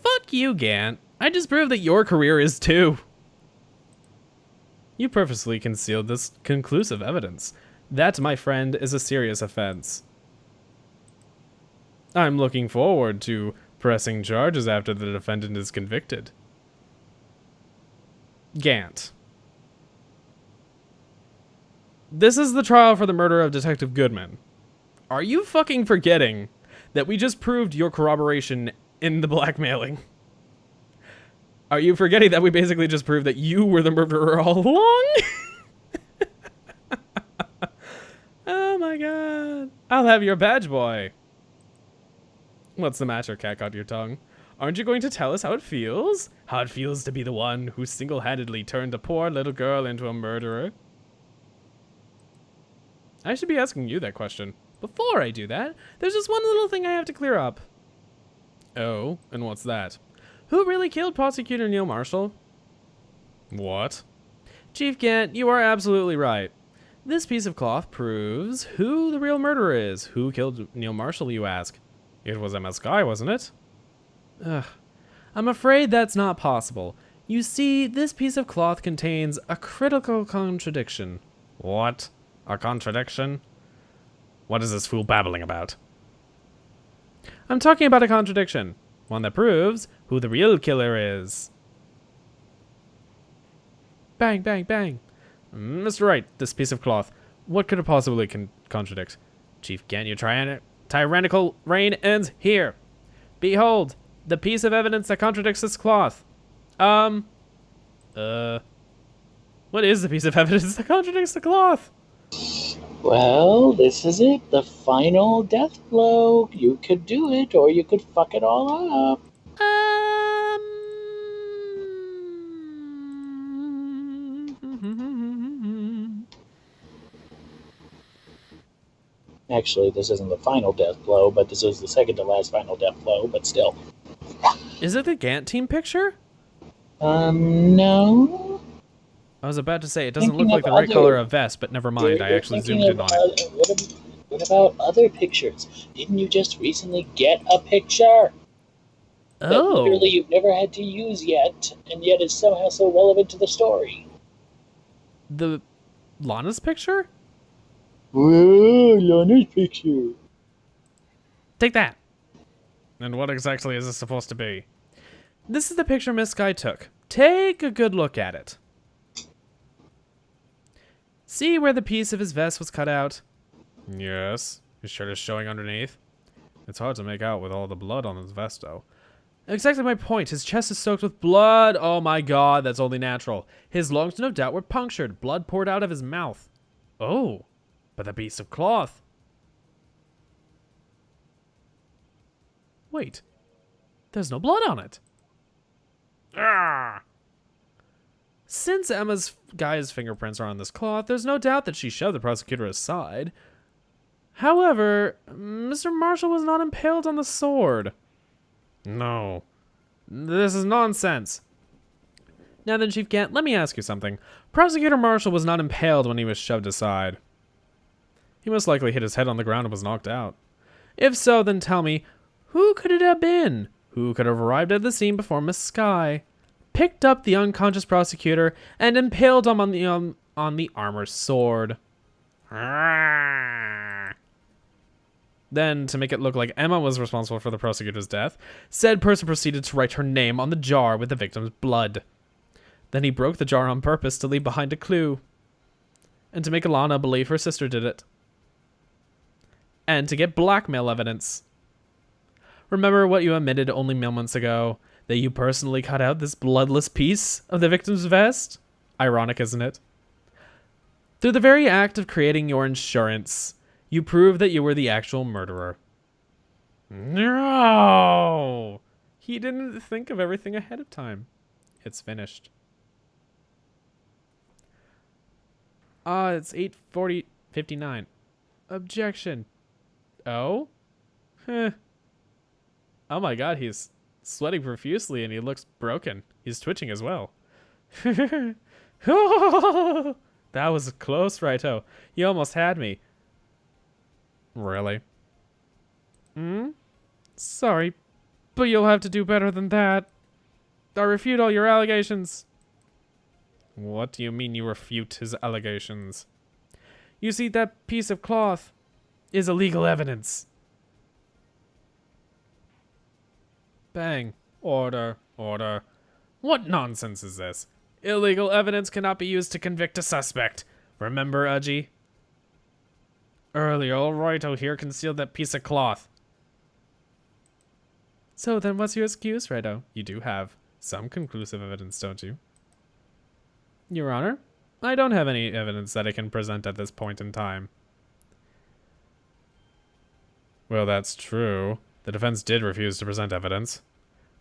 Fuck you, Gant. I just proved that your career is too. You purposely concealed this conclusive evidence. That, my friend, is a serious offense. I'm looking forward to pressing charges after the defendant is convicted. Gant. This is the trial for the murder of Detective Goodman. Are you fucking forgetting that we just proved your corroboration in the blackmailing? Are you forgetting that we basically just proved that you were the murderer all along? Oh my god. I'll have your badge, boy. What's the matter, cat got your tongue? Aren't you going to tell us how it feels? How it feels to be the one who single-handedly turned a poor little girl into a murderer? I should be asking you that question. Before I do that, there's just one little thing I have to clear up. Oh, and what's that? Who really killed Prosecutor Neil Marshall? What? Chief Gant, you are absolutely right. This piece of cloth proves who the real murderer is. Who killed Neil Marshall, you ask? It was Emma Skye, wasn't it? Ugh. I'm afraid that's not possible. You see, this piece of cloth contains a critical contradiction. What? A contradiction? What is this fool babbling about? I'm talking about a contradiction. One that proves who the real killer is. Bang, bang, bang. Mr. Wright, this piece of cloth, what could it possibly contradict? Chief Gant, your tyrannical reign ends here. Behold, the piece of evidence that contradicts this cloth. What is the piece of evidence that contradicts the cloth? Well, this is it. The final death blow. You could do it, or you could fuck it all up. Actually, this isn't the final death blow, but this is the second to last final death blow, but still. Is it the Gant team picture? No. I was about to say, it doesn't look like the right color of vest, but never mind, I actually zoomed in on it. What about other pictures? Didn't you just recently get a picture? That literally you've never had to use yet, and yet is somehow so relevant to the story. The Lana's picture? Whoa, Lana's picture. Take that. And what exactly is this supposed to be? This is the picture Miss Skye took. Take a good look at it. See where the piece of his vest was cut out? Yes. His shirt is showing underneath. It's hard to make out with all the blood on his vest, though. Exactly my point. His chest is soaked with blood. Oh my god, that's only natural. His lungs, no doubt, were punctured. Blood poured out of his mouth. Oh, but the piece of cloth. Wait. There's no blood on it. Ah! Since Guy's fingerprints are on this cloth, there's no doubt that she shoved the prosecutor aside. However, Mr. Marshall was not impaled on the sword. No. This is nonsense. Now then, Chief Gant, let me ask you something. Prosecutor Marshall was not impaled when he was shoved aside. He most likely hit his head on the ground and was knocked out. If so, then tell me, who could it have been? Who could have arrived at the scene before Miss Skye, picked up the unconscious prosecutor, and impaled him on the armor's sword? Then, to make it look like Emma was responsible for the prosecutor's death, said person proceeded to write her name on the jar with the victim's blood. Then he broke the jar on purpose to leave behind a clue, and to make Alana believe her sister did it, and to get blackmail evidence. Remember what you admitted only moments ago, that you personally cut out this bloodless piece of the victim's vest? Ironic, isn't it? Through the very act of creating your insurance, you prove that you were the actual murderer. No! He didn't think of everything ahead of time. It's finished. It's 8:59. Objection. Oh? Heh. Oh my god, he's sweating profusely and he looks broken. He's twitching as well. That was close, righto. You almost had me. Really? Sorry, but you'll have to do better than that. I refute all your allegations. What do you mean you refute his allegations? You see, that piece of cloth is illegal evidence. Bang. Order. Order. What nonsense is this? Illegal evidence cannot be used to convict a suspect. Remember, Udgy? Earlier, all righto here concealed that piece of cloth. So then what's your excuse, righto? You do have some conclusive evidence, don't you? Your Honor, I don't have any evidence that I can present at this point in time. Well, that's true. The defense did refuse to present evidence.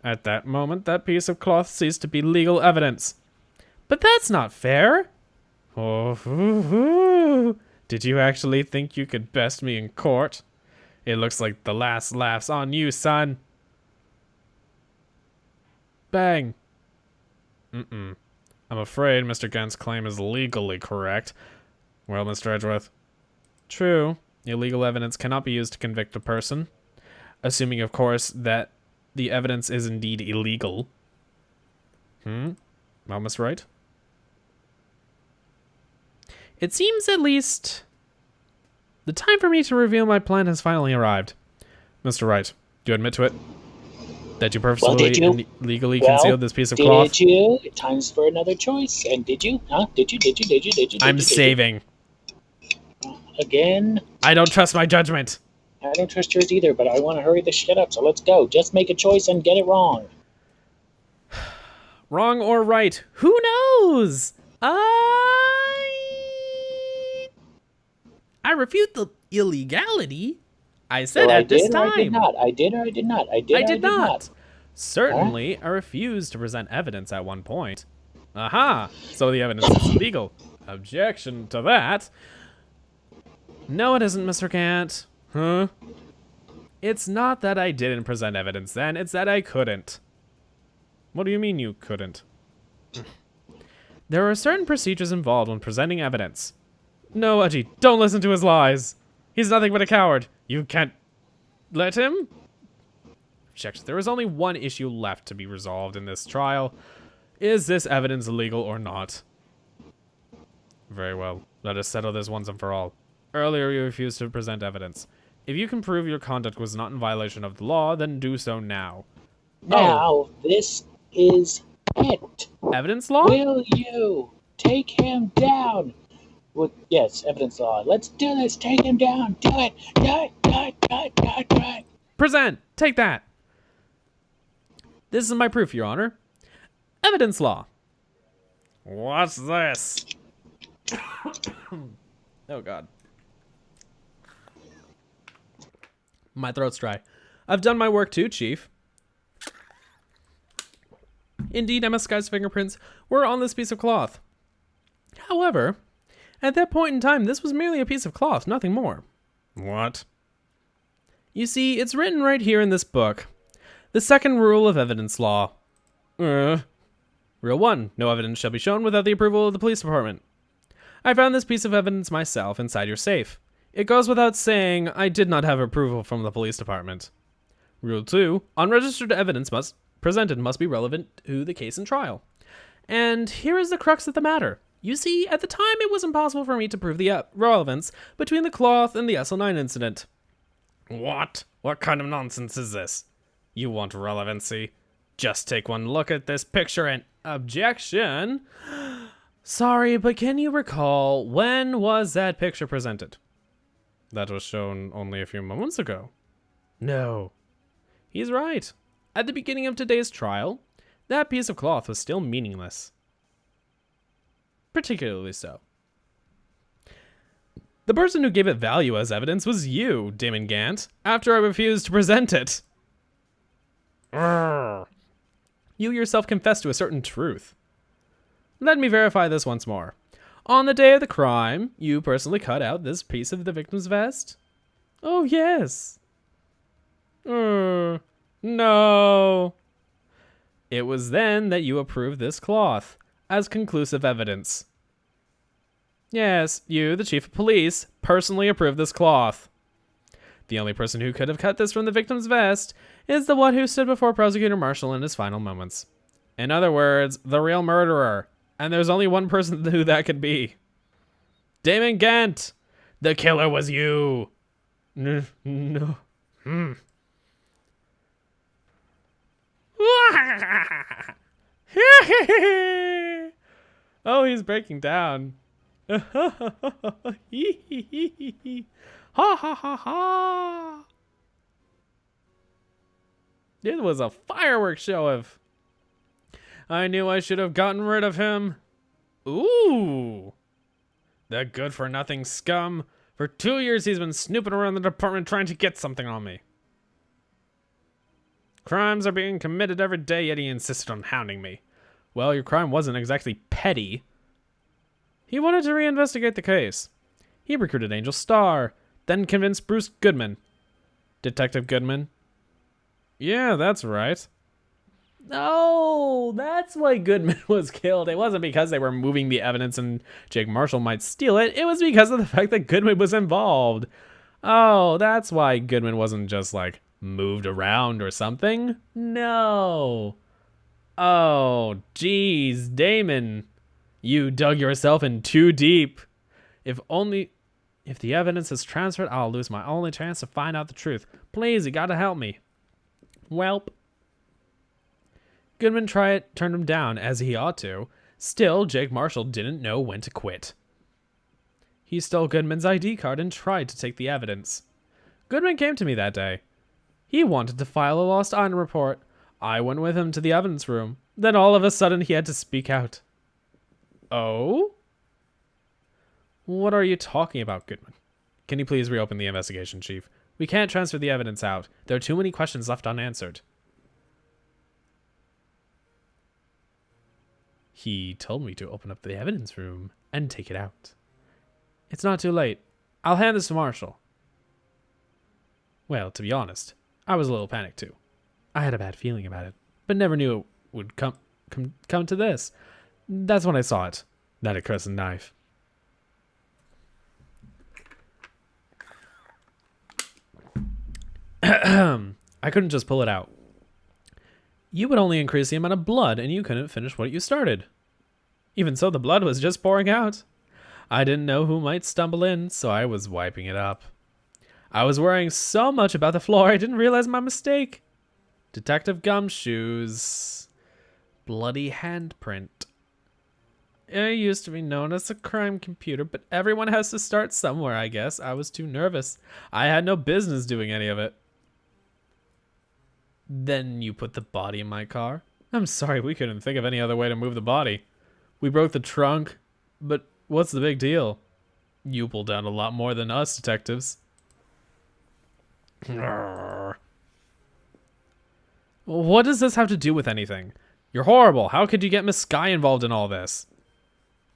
At that moment, that piece of cloth ceased to be legal evidence. But that's not fair. Oh, did you actually think you could best me in court? It looks like the last laugh's on you, son. Bang. I'm afraid Mr. Gant's claim is legally correct, Well, Mr. Edgeworth. True. Illegal evidence cannot be used to convict a person. Assuming, of course, that the evidence is indeed illegal. Well, Mr. Wright? It seems, at least, the time for me to reveal my plan has finally arrived. Mr. Wright, do you admit to it? That you purposely and legally concealed this piece of cloth? Did you? Time's for another choice. And did you? Huh? Did you? I'm saving. Again? I don't trust my judgment. I don't trust yours either, but I want to hurry this shit up, so let's go. Just make a choice and get it wrong. Wrong or right? Who knows? I refute the illegality. I said at this time. I did not. I did or I did not. I did not. Certainly, I refused to present evidence at one point. Aha! So the evidence is illegal. Objection to that. No, it isn't, Mr. Gant. Huh? It's not that I didn't present evidence then, it's that I couldn't. What do you mean you couldn't? There are certain procedures involved when presenting evidence. No, Edgy, don't listen to his lies. He's nothing but a coward. You can't let him? Objection. There is only one issue left to be resolved in this trial. Is this evidence legal or not? Very well. Let us settle this once and for all. Earlier, you refused to present evidence. If you can prove your conduct was not in violation of the law, then do so now. Now, this is it. Evidence law? Will you take him down? Well, yes, evidence law. Let's do this. Take him down. Do it. Do it. Do it. Do it. Do it. Do it. Present. Take that. This is my proof, Your Honor. Evidence law. What's this? Oh, God. My throat's dry. I've done my work too, Chief. Indeed, Emma Sky's fingerprints were on this piece of cloth. However, at that point in time, this was merely a piece of cloth, nothing more. What? You see, it's written right here in this book. The second rule of evidence law. Rule 1. No evidence shall be shown without the approval of the police department. I found this piece of evidence myself inside your safe. It goes without saying I did not have approval from the police department. Rule 2. Unregistered evidence presented must be relevant to the case and trial. And here is the crux of the matter. You see, at the time it was impossible for me to prove the relevance between the cloth and the SL9 incident. What? What kind of nonsense is this? You want relevancy? Just take one look at this picture and... Objection! Sorry, but can you recall, when was that picture presented? That was shown only a few moments ago. No. He's right. At the beginning of today's trial, that piece of cloth was still meaningless. Particularly so. The person who gave it value as evidence was you, Damon Gant, after I refused to present it. Urgh. You yourself confessed to a certain truth. Let me verify this once more. On the day of the crime, you personally cut out this piece of the victim's vest? Oh, yes. No. It was then that you approved this cloth as conclusive evidence. Yes, you, the chief of police, personally approved this cloth. The only person who could have cut this from the victim's vest is the one who stood before Prosecutor Marshall in his final moments. In other words, the real murderer. And there's only one person who that could be. Damon Gant! The killer was you! No. Oh, he's breaking down. Ha ha ha ha! It was a fireworks show of... I knew I should have gotten rid of him. Ooh! That good-for-nothing scum. For 2 years he's been snooping around the department trying to get something on me. Crimes are being committed every day, yet he insisted on hounding me. Well, your crime wasn't exactly petty. He wanted to reinvestigate the case. He recruited Angel Starr, then convinced Bruce Goodman. Detective Goodman? Yeah, that's right. Oh, that's why Goodman was killed. It wasn't because they were moving the evidence and Jake Marshall might steal it. It was because of the fact that Goodman was involved. Oh, that's why Goodman wasn't just like moved around or something. No. Oh, geez, Damon. You dug yourself in too deep. If the evidence is transferred, I'll lose my only chance to find out the truth. Please, you gotta help me. Welp. Goodman turned him down, as he ought to. Still, Jake Marshall didn't know when to quit. He stole Goodman's ID card and tried to take the evidence. Goodman came to me that day. He wanted to file a lost item report. I went with him to the evidence room. Then all of a sudden he had to speak out. Oh? What are you talking about, Goodman? Can you please reopen the investigation, Chief? We can't transfer the evidence out. There are too many questions left unanswered. He told me to open up the evidence room and take it out. It's not too late. I'll hand this to Marshall. Well, to be honest, I was a little panicked too. I had a bad feeling about it, but never knew it would come to this. That's when I saw it. That accursed knife. I couldn't just pull it out. You would only increase the amount of blood, and you couldn't finish what you started. Even so, the blood was just pouring out. I didn't know who might stumble in, so I was wiping it up. I was worrying so much about the floor, I didn't realize my mistake. Detective Gumshoe's bloody handprint. It used to be known as a crime computer, but everyone has to start somewhere, I guess. I was too nervous. I had no business doing any of it. Then you put the body in my car? I'm sorry, we couldn't think of any other way to move the body. We broke the trunk, but what's the big deal? You pulled down a lot more than us detectives. What does this have to do with anything? You're horrible. How could you get Miss Skye involved in all this?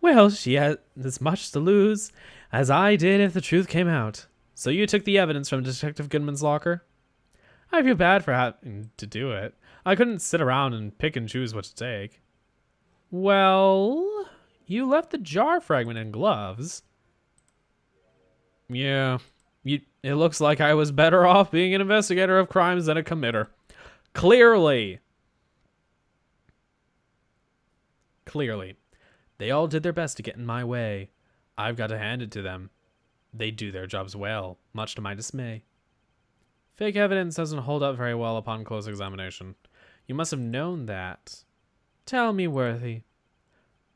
Well, she had as much to lose as I did if the truth came out. So you took the evidence from Detective Goodman's locker? I feel bad for having to do it. I couldn't sit around and pick and choose what to take. Well, you left the jar fragment in gloves. Yeah, it looks like I was better off being an investigator of crimes than a committer. Clearly. They all did their best to get in my way. I've got to hand it to them. They do their jobs well, much to my dismay. Fake evidence doesn't hold up very well upon close examination. You must have known that. Tell me, Worthy,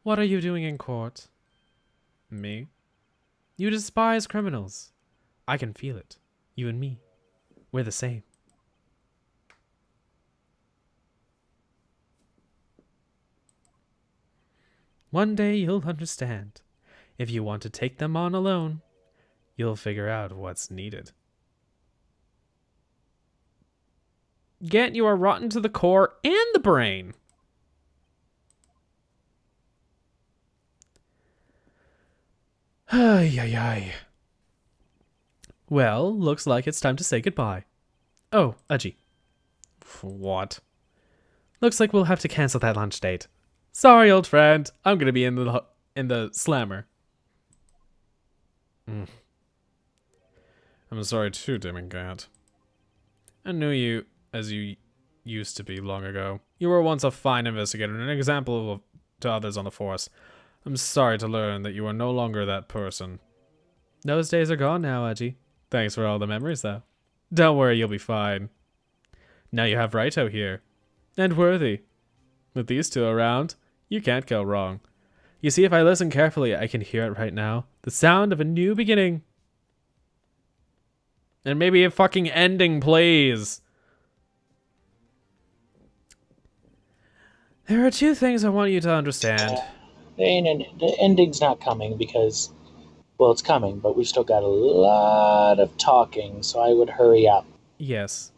what are you doing in court? Me? You despise criminals. I can feel it. You and me. We're the same. One day you'll understand. If you want to take them on alone, you'll figure out what's needed. Get you are rotten to the core and the brain. Ay. Well, looks like it's time to say goodbye. Oh, Udgy. What? Looks like we'll have to cancel that lunch date. Sorry, old friend. I'm gonna be in the slammer. I'm sorry too, Demon Cat. I knew you as you used to be long ago. You were once a fine investigator and an example to others on the force. I'm sorry to learn that you are no longer that person. Those days are gone now, Udgy. Thanks for all the memories, though. Don't worry, you'll be fine. Now you have Righto here. And Worthy. With these two around, you can't go wrong. You see, if I listen carefully, I can hear it right now. The sound of a new beginning. And maybe a fucking ending, please. There are two things I want you to understand. The ending's not coming because, well, it's coming, but we've still got a lot of talking, so I would hurry up. Yes.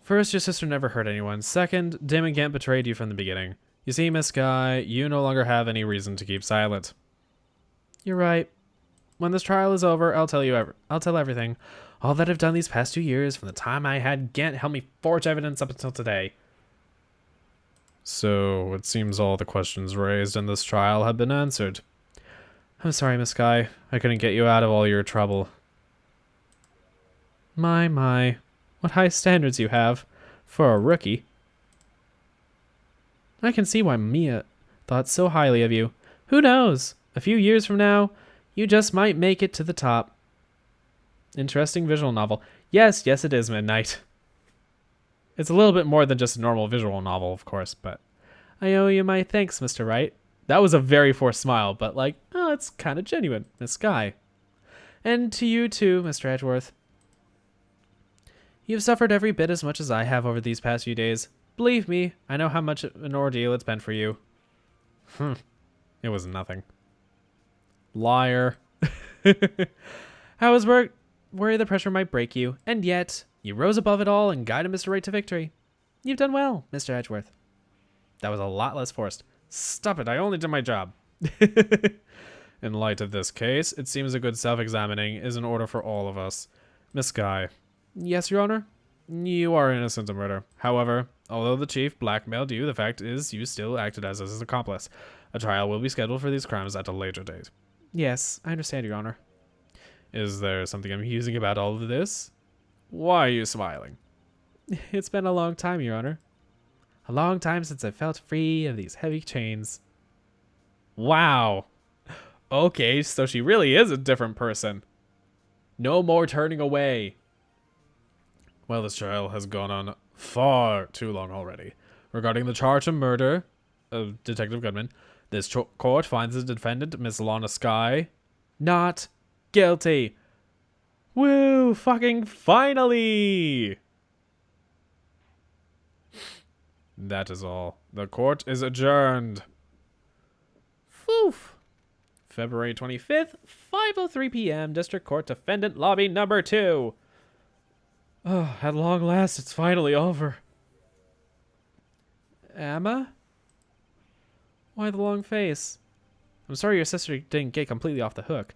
First, your sister never hurt anyone. Second, Damon Gant betrayed you from the beginning. You see, Miss Skye, you no longer have any reason to keep silent. You're right. When this trial is over, I'll tell everything. All that I've done these past 2 years, from the time I had Gant help me forge evidence up until today. So, it seems all the questions raised in this trial have been answered. I'm sorry, Miss Guy. I couldn't get you out of all your trouble. My. What high standards you have for a rookie. I can see why Mia thought so highly of you. Who knows? A few years from now, you just might make it to the top. Interesting visual novel. Yes, it is Midnight. It's a little bit more than just a normal visual novel, of course, but I owe you my thanks, Mr. Wright. That was a very forced smile, but it's kind of genuine, Miss Guy. And to you too, Mr. Edgeworth. You've suffered every bit as much as I have over these past few days. Believe me, I know how much an ordeal it's been for you. It was nothing. Liar. I was worried the pressure might break you, and yet you rose above it all and guided Mr. Wright to victory. You've done well, Mr. Edgeworth. That was a lot less forced. Stop it, I only did my job. In light of this case, it seems a good self-examining is in order for all of us. Miss Guy. Yes, Your Honor? You are innocent of murder. However, although the chief blackmailed you, the fact is you still acted as his accomplice. A trial will be scheduled for these crimes at a later date. Yes, I understand, Your Honor. Is there something amusing about all of this? Why are you smiling? It's been a long time, Your Honor. A long time since I felt free of these heavy chains. Wow. Okay, so she really is a different person. No more turning away. Well, this trial has gone on far too long already. Regarding the charge of murder of Detective Goodman, this court finds the defendant, Miss Lana Skye, not guilty. Woo! Fucking finally! That is all. The court is adjourned. Foof. February 25th, 5:03 p.m. District Court Defendant Lobby Number 2. Oh, at long last, it's finally over. Emma? Why the long face? I'm sorry your sister didn't get completely off the hook,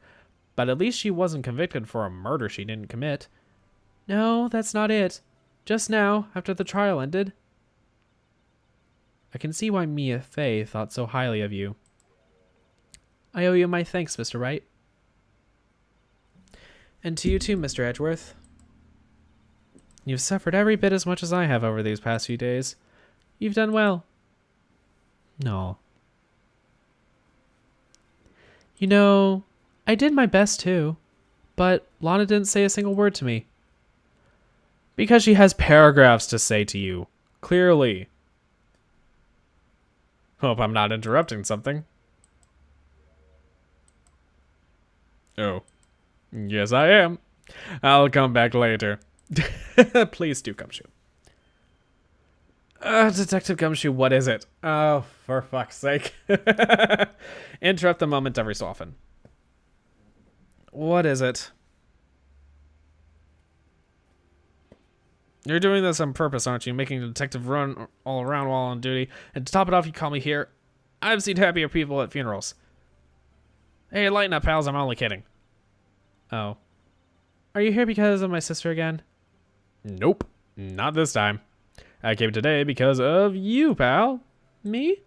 but at least she wasn't convicted for a murder she didn't commit. No, that's not it. Just now, after the trial ended. I can see why Mia Fey thought so highly of you. I owe you my thanks, Mr. Wright. And to you too, Mr. Edgeworth. You've suffered every bit as much as I have over these past few days. You've done well. No. You know, I did my best too, but Lana didn't say a single word to me. Because she has paragraphs to say to you, clearly. Hope I'm not interrupting something. Oh. Yes, I am. I'll come back later. Please do, Gumshoe. Detective Gumshoe, what is it? Oh, for fuck's sake. Interrupt the moment every so often. What is it? You're doing this on purpose, aren't you? Making the detective run all around while on duty. And to top it off, you call me here. I've seen happier people at funerals. Hey, lighten up, pals. I'm only kidding. Oh. Are you here because of my sister again? Nope. Not this time. I came today because of you, pal. Me?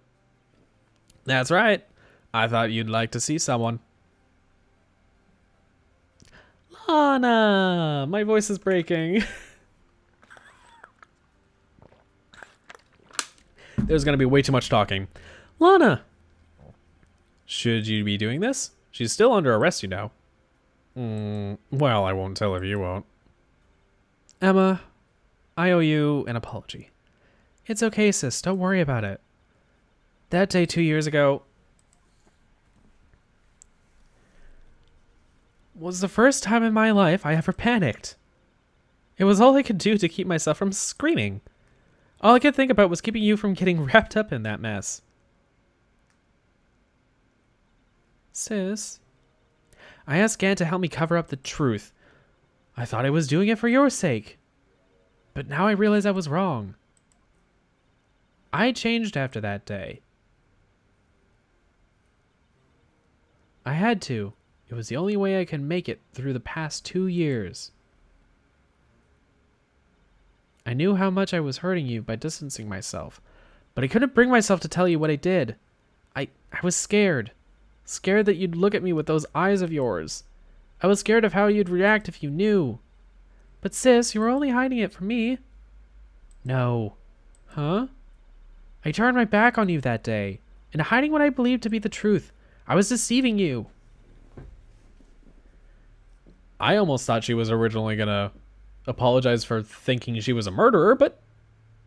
That's right. I thought you'd like to see someone. Lana! My voice is breaking. There's going to be way too much talking. Lana! Should you be doing this? She's still under arrest, you know. Well, I won't tell if you won't. Emma, I owe you an apology. It's okay, sis. Don't worry about it. That day 2 years ago was the first time in my life I ever panicked. It was all I could do to keep myself from screaming. All I could think about was keeping you from getting wrapped up in that mess. Sis, I asked Gant to help me cover up the truth. I thought I was doing it for your sake. But now I realize I was wrong. I changed after that day. I had to. It was the only way I could make it through the past 2 years. I knew how much I was hurting you by distancing myself, But I couldn't bring myself to tell you what I did. I was scared. Scared that you'd look at me with those eyes of yours. I was scared of how you'd react if you knew. But sis, you were only hiding it from me. No. Huh? I turned my back on you that day, and hiding what I believed to be the truth. I was deceiving you. I almost thought she was originally gonna apologize for thinking she was a murderer, but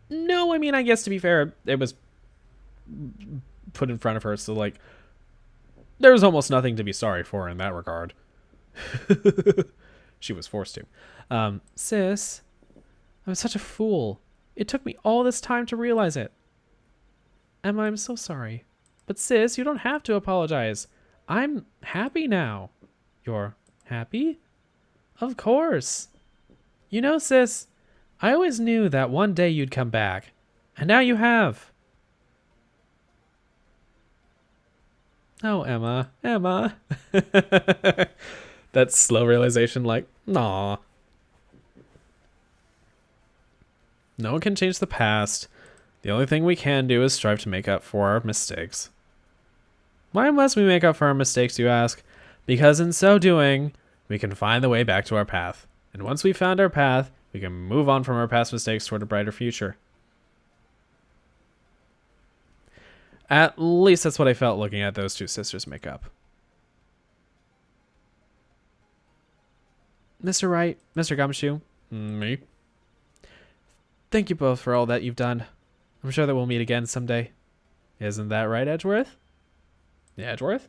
no, I mean, I guess to be fair, it was put in front of her, so like, there's almost nothing to be sorry for in that regard. She was forced to. Sis, I was such a fool. It took me all this time to realize it. Emma, I'm so sorry. But sis, you don't have to apologize. I'm happy now. You're happy? Of course. You know, sis, I always knew that one day you'd come back. And now you have. Oh, Emma. Emma. That slow realization like, nah. No one can change the past. The only thing we can do is strive to make up for our mistakes. Why must we make up for our mistakes, you ask? Because in so doing, we can find the way back to our path. And once we've found our path, we can move on from our past mistakes toward a brighter future. At least that's what I felt looking at those two sisters make up. Mr. Wright, Mr. Gumshoe, me. Thank you both for all that you've done. I'm sure that we'll meet again someday. Isn't that right, Edgeworth? Yeah, Edgeworth?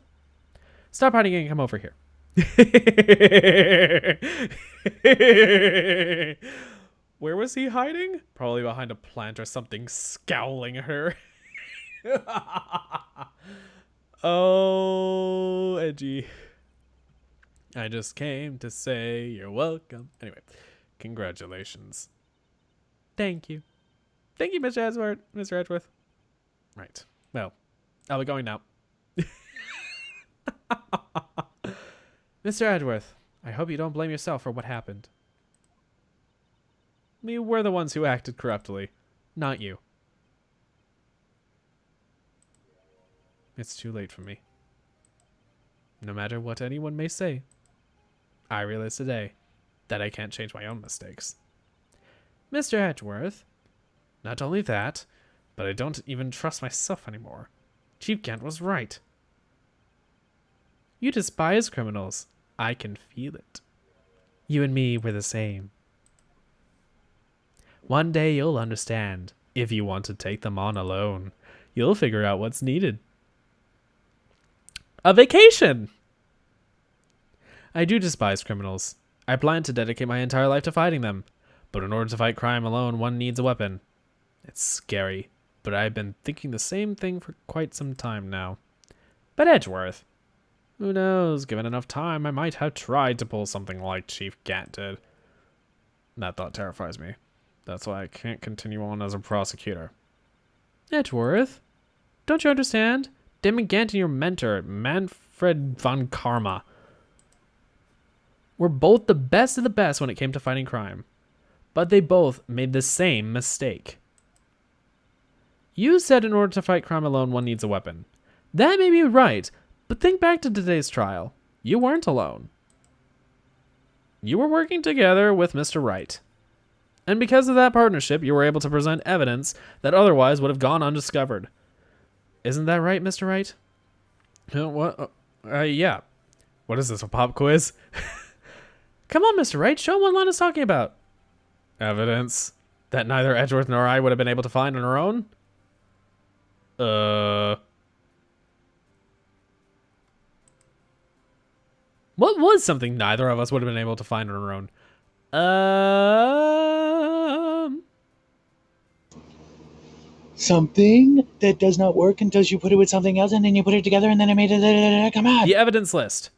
Stop hiding and come over here. Where was he hiding? Probably behind a plant or something, scowling at her. Oh, edgy. I just came to say you're welcome. Anyway, congratulations. Thank you. Thank you, Mr. Edgeworth. Mr. Edgeworth. Right. Well, I'll be going now. Mr. Edgeworth, I hope you don't blame yourself for what happened. We were the ones who acted corruptly, not you. It's too late for me. No matter what anyone may say, I realize today that I can't change my own mistakes. Mr. Edgeworth, not only that, but I don't even trust myself anymore. Chief Gant was right. You despise criminals. I can feel it. You and me were the same. One day you'll understand. If you want to take them on alone, you'll figure out what's needed. A vacation! I do despise criminals. I plan to dedicate my entire life to fighting them. But in order to fight crime alone, one needs a weapon. It's scary, but I've been thinking the same thing for quite some time now. But Edgeworth, who knows, given enough time, I might have tried to pull something like Chief Gant did. That thought terrifies me. That's why I can't continue on as a prosecutor. Edgeworth, don't you understand? Damon Gant and your mentor, Manfred von Karma, were both the best of the best when it came to fighting crime. But they both made the same mistake. You said in order to fight crime alone, one needs a weapon. That may be right, but think back to today's trial. You weren't alone. You were working together with Mr. Wright. And because of that partnership, you were able to present evidence that otherwise would have gone undiscovered. Isn't that right, Mr. Wright? What? Yeah. What is this, a pop quiz? Come on, Mr. Wright, show him what Lana's talking about. Evidence that neither Edgeworth nor I would have been able to find on our own? What was something neither of us would have been able to find on our own? Something that does not work until you put it with something else, and then you put it together, and then it made it. Come on. The evidence list.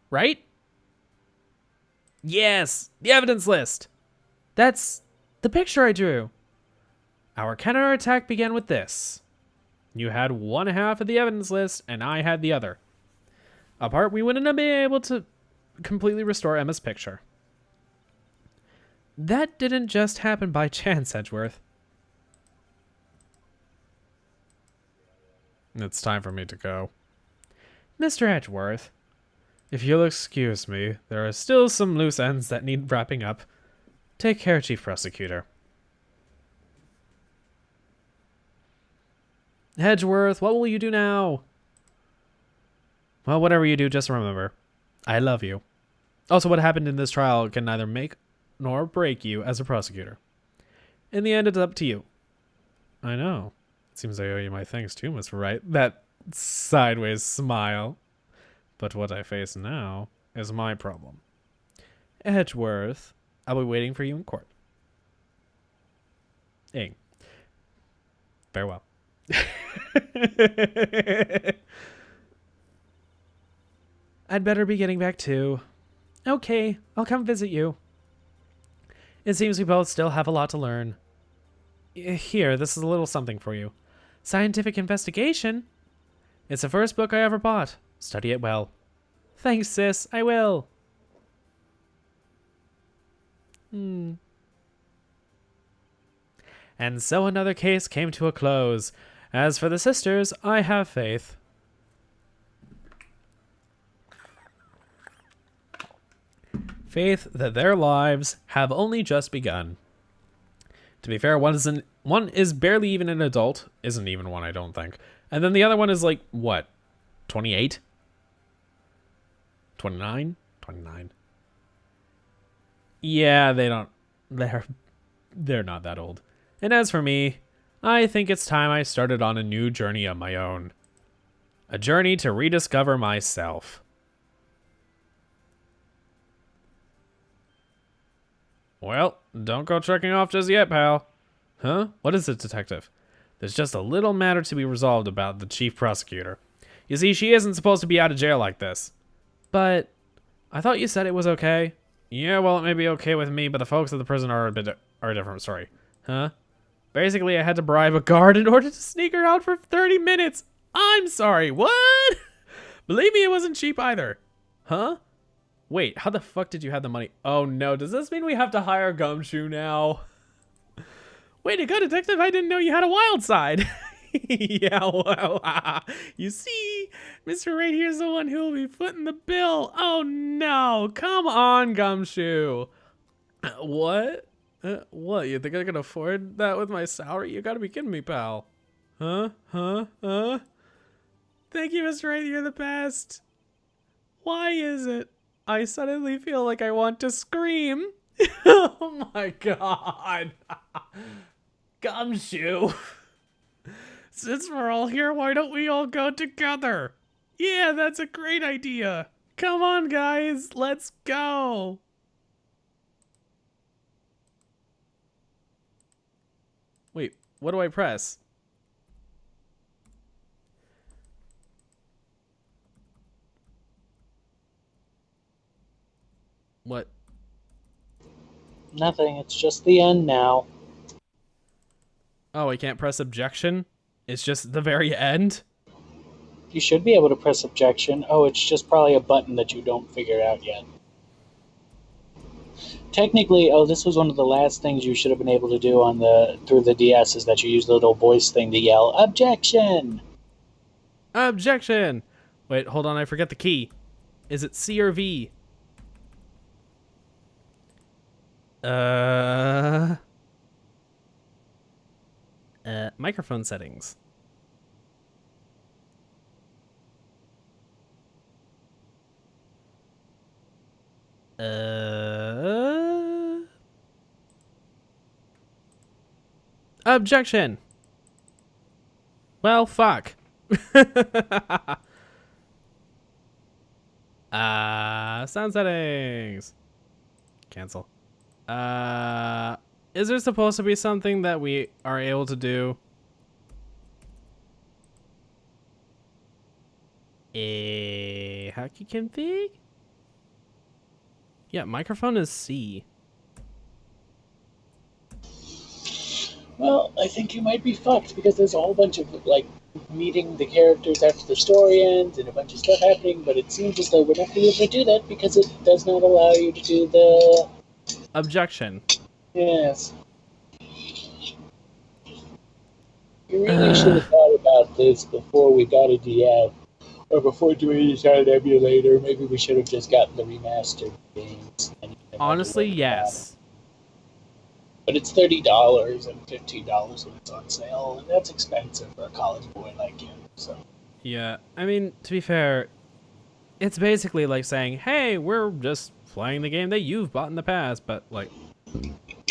Right? Yes, the evidence list. That's the picture I drew. Our counterattack began with this. You had one half of the evidence list, and I had the other. Apart, we wouldn't have been able to completely restore Emma's picture. That didn't just happen by chance, Edgeworth. It's time for me to go. Mr. Edgeworth, if you'll excuse me, there are still some loose ends that need wrapping up. Take care, Chief Prosecutor. Edgeworth, what will you do now? Well, whatever you do, just remember, I love you. Also, what happened in this trial can neither make nor break you as a prosecutor. In the end, it's up to you. I know. Seems I owe you my thanks too, Mr. Wright. That sideways smile. But what I face now is my problem. Edgeworth, I'll be waiting for you in court. Ing. Farewell. I'd better be getting back too. Okay, I'll come visit you. It seems we both still have a lot to learn. Here, this is a little something for you. Scientific investigation? It's the first book I ever bought. Study it well. Thanks, sis. I will. And so another case came to a close. As for the sisters, I have faith. Faith that their lives have only just begun. To be fair, one is barely even an adult. Isn't even one, I don't think. And then the other one is like, what? 28? 29? 29. Yeah, they're not that old. And as for me, I think it's time I started on a new journey of my own. A journey to rediscover myself. Well, don't go trekking off just yet, pal. Huh? What is it, detective? There's just a little matter to be resolved about the chief prosecutor. You see, she isn't supposed to be out of jail like this. But I thought you said it was okay. Yeah, well, it may be okay with me, but the folks at the prison are a different story. Huh? Basically, I had to bribe a guard in order to sneak her out for 30 minutes. I'm sorry, what? Believe me, it wasn't cheap either. Huh? Wait, how the fuck did you have the money? Oh no, does this mean we have to hire Gumshoe now? Way to go, detective, I didn't know you had a wild side. Yeah, well, you see, Mr. Right here's the one who will be footing the bill. Oh no, come on, Gumshoe. What? What, you think I can afford that with my salary? You gotta be kidding me, pal. Huh? Thank you, Mr. Right, you're the best. Why is it I suddenly feel like I want to scream? Oh my god. Gumshoe. Since we're all here, why don't we all go together? Yeah, that's a great idea. Come on, guys, let's go. Wait, what do I press? What? Nothing, it's just the end now. Oh, I can't press objection? It's just the very end? You should be able to press objection. Oh, it's just probably a button that you don't figure out yet. Technically, this was one of the last things you should have been able to do on through the DS, is that you use the little voice thing to yell, objection! Objection! Wait, hold on, I forget the key. Is it C or V? Microphone settings. Objection! Well, fuck. Sound settings. Cancel. Is there supposed to be something that we are able to do? Hotkey config? Yeah, microphone is C. Well, I think you might be fucked, because there's a whole bunch of, like, meeting the characters after the story ends and a bunch of stuff happening, but it seems as though we're not going to be able to do that because it does not allow you to do the... Objection. Yes. We really should have thought about this before we got a DM. Or before doing this on an emulator. Maybe we should have just gotten the remastered games. And Honestly, yes. But it's $30 and $15 when it's on sale, and that's expensive for a college boy like you. So Yeah, I mean, to be fair, it's basically like saying, hey, we're just playing the game that you've bought in the past, but like,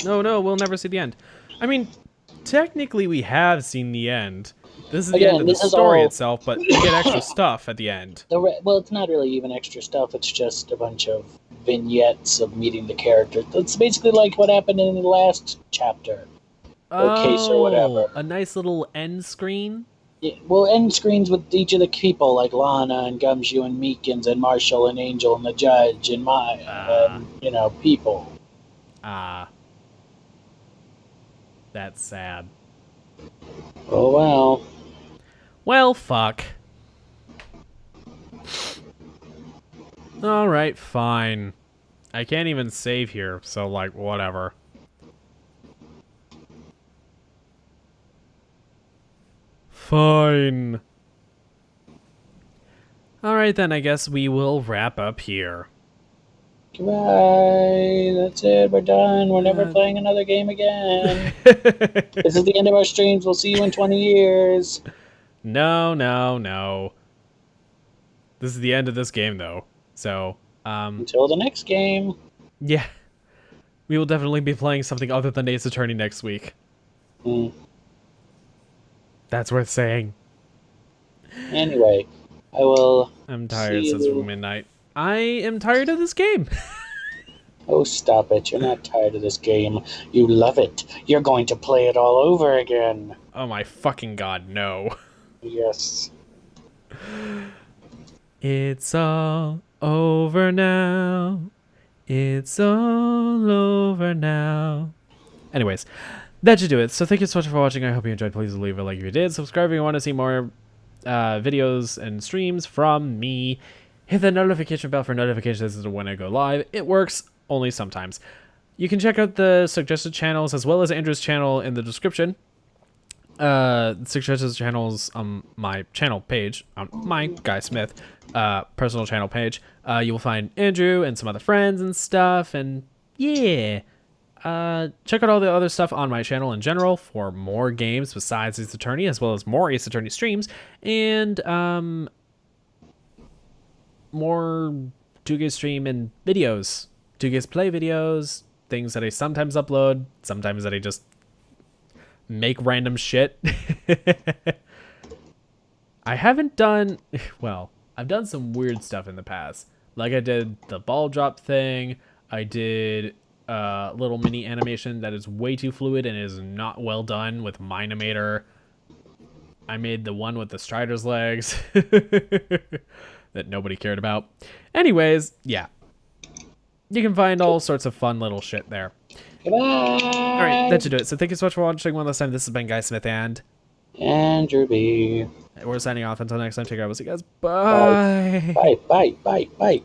no, we'll never see the end. I mean, technically we have seen the end. This is the end of the story itself, but you get extra stuff at the end. Well, it's not really even extra stuff. It's just a bunch of vignettes of meeting the characters. It's basically like what happened in the last chapter. Or case or whatever. A nice little end screen? Yeah, well, end screens with each of the people, like Lana and Gumshoe and Meekins and Marshall and Angel and the Judge and Maya and, people. That's sad. Oh, well. Well, fuck. Alright, fine. I can't even save here, so, like, whatever. Fine. Alright then, I guess we will wrap up here. Goodbye. That's it. We're done. We're never playing another game again. This is the end of our streams. We'll see you in 20 years. No. This is the end of this game, though. So, until the next game. Yeah. We will definitely be playing something other than Ace Attorney next week. That's worth saying. Anyway, I'm tired since midnight. I am tired of this game. Oh, stop it. You're not tired of this game. You love it. You're going to play it all over again. Oh my fucking god, no. Yes. It's all over now. It's all over now. Anyways, that should do it. So thank you so much for watching. I hope you enjoyed. Please leave a like if you did. Subscribe if you want to see more videos and streams from me. Hit the notification bell for notifications as to when I go live. It works only sometimes. You can check out the suggested channels as well as Andrew's channel in the description. Suggested channels on my channel page, on my Guy Smith personal channel page. You will find Andrew and some other friends and stuff. And yeah. Check out all the other stuff on my channel in general for more games besides Ace Attorney, as well as more Ace Attorney streams and more 2GaysStream and videos, 2Gays Play videos, things that I sometimes upload, sometimes that I just make random shit. I haven't done, well, I've done some weird stuff in the past. Like I did the ball drop thing, I did little mini animation that is way too fluid and is not well done with Minimator. I made the one with the Strider's legs that nobody cared about. Anyways, yeah. You can find all sorts of fun little shit there. Goodbye. Alright, that should do it. So thank you so much for watching one last time. This has been Guy Smith and Andrew B. We're signing off. Until next time, take care. We'll see you guys. Bye. Bye.